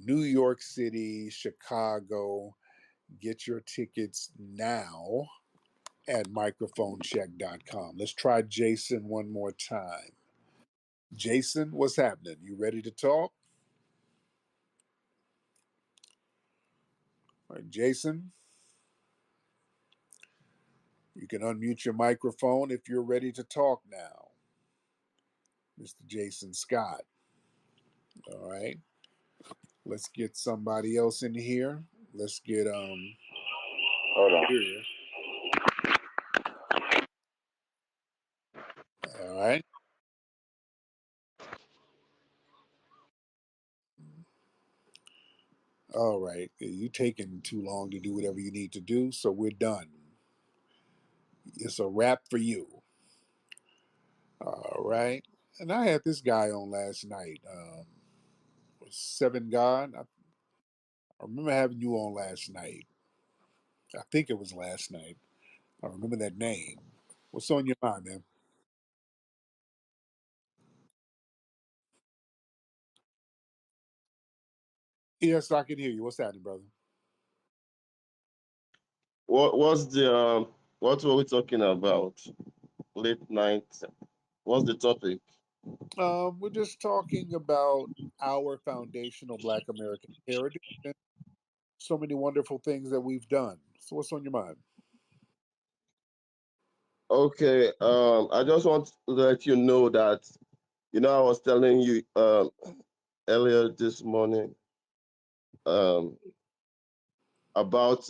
New York City, Chicago. Get your tickets now at microphonecheck.com. Let's try Jason one more time. Jason, what's happening? You ready to talk? All right, Jason, you can unmute your microphone if you're ready to talk now. Mr. Jason Scott. All right. Let's get somebody else in here. Let's get Hold on. here. All right. All right. You taking too long to do whatever you need to do, so we're done. It's a wrap for you. All right. And I had this guy on last night. Seven God. I remember having you on last night. I think it was last night. I remember that name. What's on your mind, man? Yes, I can hear you. What's happening, brother? What's the what were we talking about? Late night. What's the topic? We're just talking about our foundational Black American heritage and so many wonderful things that we've done. So, what's on your mind? Okay. I just want to let you know that I was telling you earlier this morning um about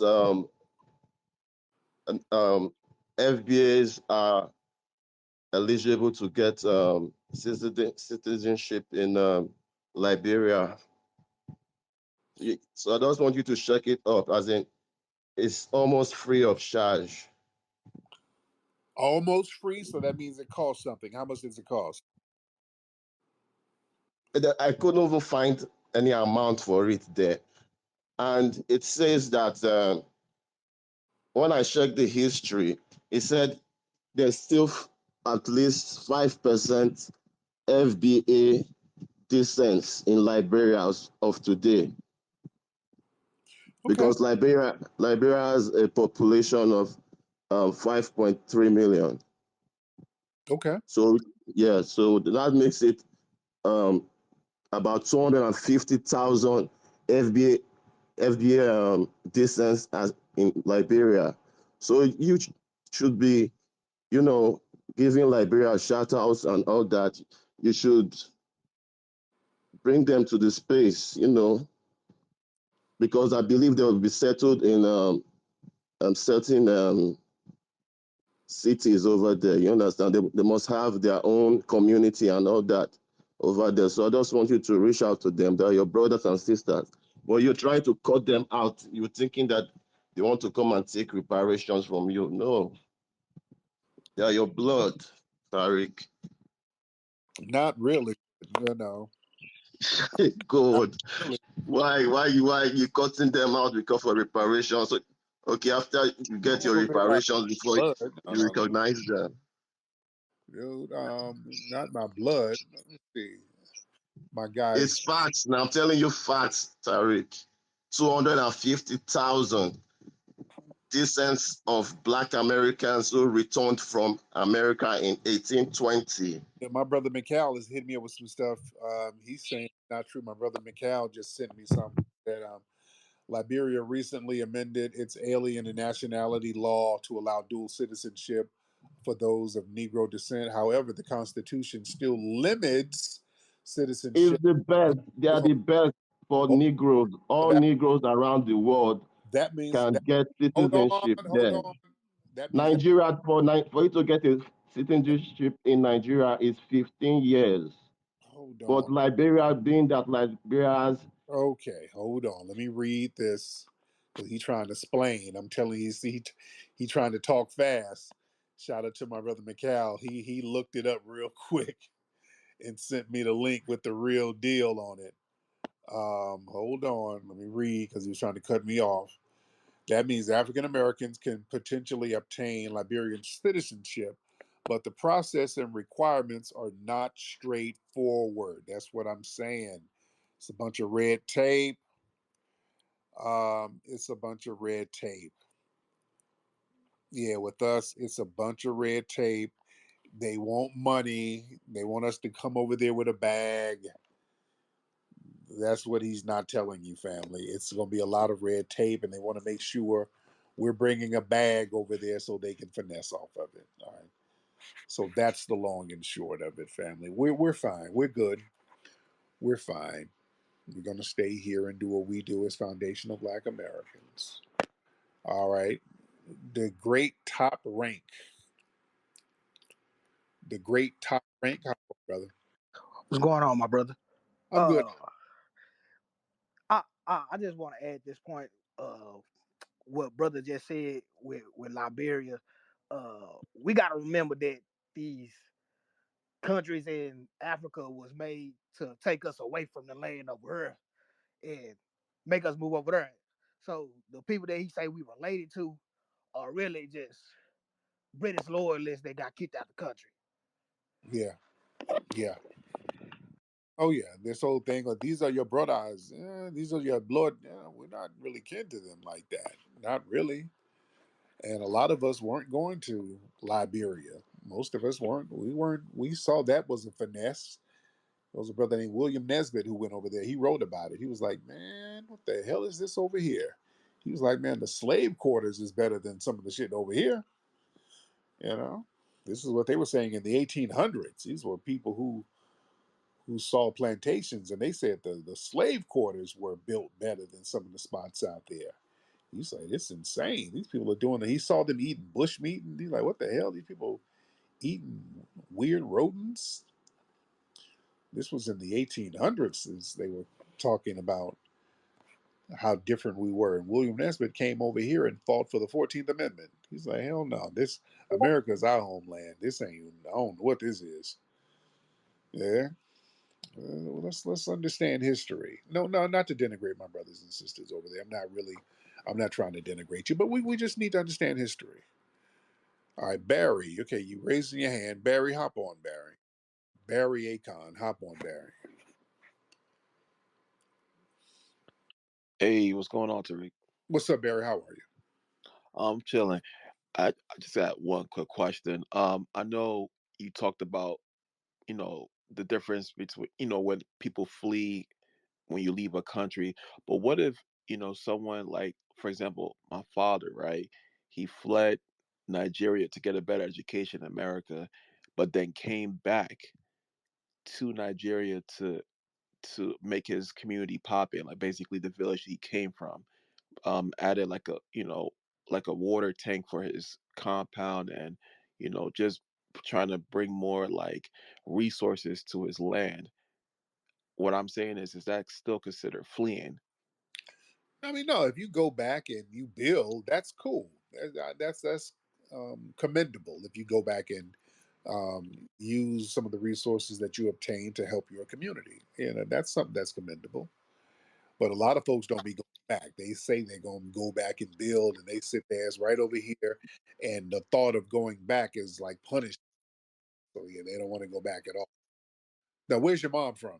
FBAs are eligible to get citizenship in Liberia. So I just want you to check it up, as in it's almost free of charge. Almost free, so that means it costs something. How much does it cost? I couldn't even find any amount for it there. And it says that when I checked the history, it said there's still at least 5% FBA descents in Liberia of today, Okay. because Liberia has a population of 5.3 million. Okay. So yeah, so that makes it um, about 250,000 FBA descents as in Liberia. So you should be, you know, giving Liberia shout outs and all that. You should bring them to the space, because I believe they will be settled in certain cities over there. You understand? They must have their own community and all that over there. So I just want you to reach out to them. They're your brothers and sisters. But you're trying to cut them out. You're thinking that they want to come and take reparations from you. No, they are your blood, Tariq. Not really. No. Not God, really. why you cutting them out because of reparations? So, okay, after you I don't get want your to know anybody's reparations, before blood. you No, recognize them. dude. Not my blood. Let me see. My guys. It's facts. Now I'm telling you facts, Tariq. 250,000 descents of Black Americans who returned from America in 1820. Yeah, my brother McCall has hit me up with some stuff. He's saying it's not true. My brother McCall just sent me something that Liberia recently amended its alien and nationality law to allow dual citizenship for those of Negro descent. However, the Constitution still limits It's citizenship. the best. They are Oh, the best for oh, Negroes. so All Negroes around the world that means can that. get citizenship Hold there. on. That means that. Nigeria, for you to get a citizenship in Nigeria is 15 years. Hold on. But Liberia, being that Liberia has, Okay, hold on. Let me read this because he's trying to explain. I'm telling you, he trying to talk fast. Shout out to my brother McCall. He looked it up real quick and sent me the link with the real deal on it. Hold on. Let me read because he was trying to cut me off. That means African Americans can potentially obtain Liberian citizenship, but the process and requirements are not straightforward. That's what I'm saying. It's a bunch of red tape. It's a bunch of red tape. Yeah, with us, it's a bunch of red tape. They want money. They want us to come over there with a bag. That's what he's not telling you, family. It's going to be a lot of red tape, and they want to make sure we're bringing a bag over there so they can finesse off of it. All right. So that's the long and short of it, family. We're fine. We're good. We're fine. We're going to stay here and do what we do as foundational Black Americans. All right. The great top rank. The great top rank. How are you, brother? What's going on, my brother? I'm good. Uh, I just want to add this point. What brother just said with Liberia. We got to remember that these countries in Africa was made to take us away from the land over here and make us move over there. So the people that he say we related to are really just British loyalists that got kicked out the country. Yeah. Yeah. Oh yeah, this whole thing of these are your brothers, these are your blood. We're not really kin to them like that, not really. And a lot of us weren't going to Liberia. Most of us weren't. We weren't. We saw that was a finesse. There was a brother named William Nesbitt who went over there. He wrote about it. He was like, "Man, what the hell is this over here?" He was like, "Man, the slave quarters is better than some of the shit over here." You know. This is what they were saying in the 1800s. These were people who saw plantations, and they said the slave quarters were built better than some of the spots out there. He's like, it's insane. These people are doing it. He saw them eating bush meat, and he's like, what the hell? These people eating weird rodents? This was in the 1800s as they were talking about how different we were. And William Nesbitt came over here and fought for the 14th Amendment. He's like, hell no, this America's our homeland. This ain't, I don't know what this is. Yeah. Let's understand history. No, no, not to denigrate my brothers and sisters over there. I'm not trying to denigrate you, but we just need to understand history. All right, Barry. Okay, you raising your hand. Barry, hop on, Barry. Barry Akon, hop on, Barry. Hey, what's going on, Tariq? What's up, Barry? How are you? I'm chilling. I just got one quick question. I know you talked about, the difference between, when people flee when you leave a country, but what if, someone like, for example, my father, right? He fled Nigeria to get a better education in America, but then came back to Nigeria to make his community pop in, like basically the village he came from. Added like a water tank for his compound, and just trying to bring more like resources to his land. What I'm saying is that still considered fleeing? I mean, no. If you go back and you build, that's cool. That's commendable. If you go back and use some of the resources that you obtain to help your community, that's something that's commendable. But a lot of folks don't be going back. They say they're going to go back and build, and they sit there, it's right over here, and the thought of going back is like punishment. So yeah, they don't want to go back at all. Now, where's your mom from?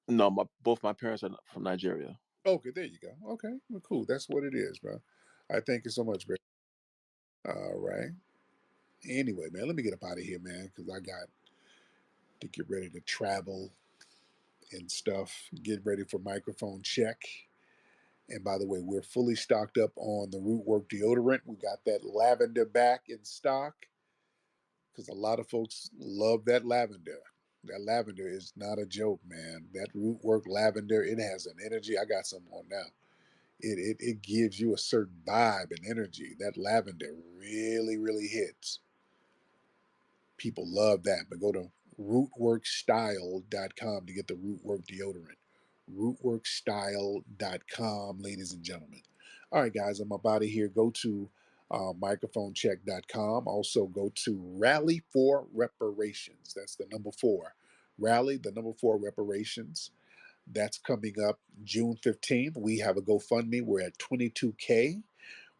No, both my parents are from Nigeria. Okay, there you go. Okay, well, cool. That's what it is, bro. I thank you so much, bro. All right. Anyway, man, let me get up out of here, man, because I got to get ready to travel and stuff. Get ready for microphone check. And by the way, we're fully stocked up on the Rootwork deodorant. We got that lavender back in stock because a lot of folks love that lavender. That lavender is not a joke, man. That Rootwork lavender, it has an energy. I got some on now. It gives you a certain vibe and energy. That lavender really, really hits. People love that. But go to rootworkstyle.com to get the Rootwork deodorant. Rootworkstyle.com, ladies and gentlemen. All right, guys, I'm about to here. Go to microphonecheck.com. Also, go to Rally for Reparations. That's the number four. Rally, the number four reparations. That's coming up June 15th. We have a GoFundMe. We're at 22K.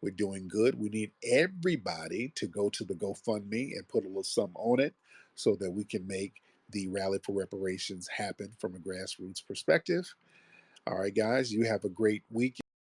We're doing good. We need everybody to go to the GoFundMe and put a little something on it so that we can make the Rally for Reparations happen from a grassroots perspective. All right, guys, you have a great week.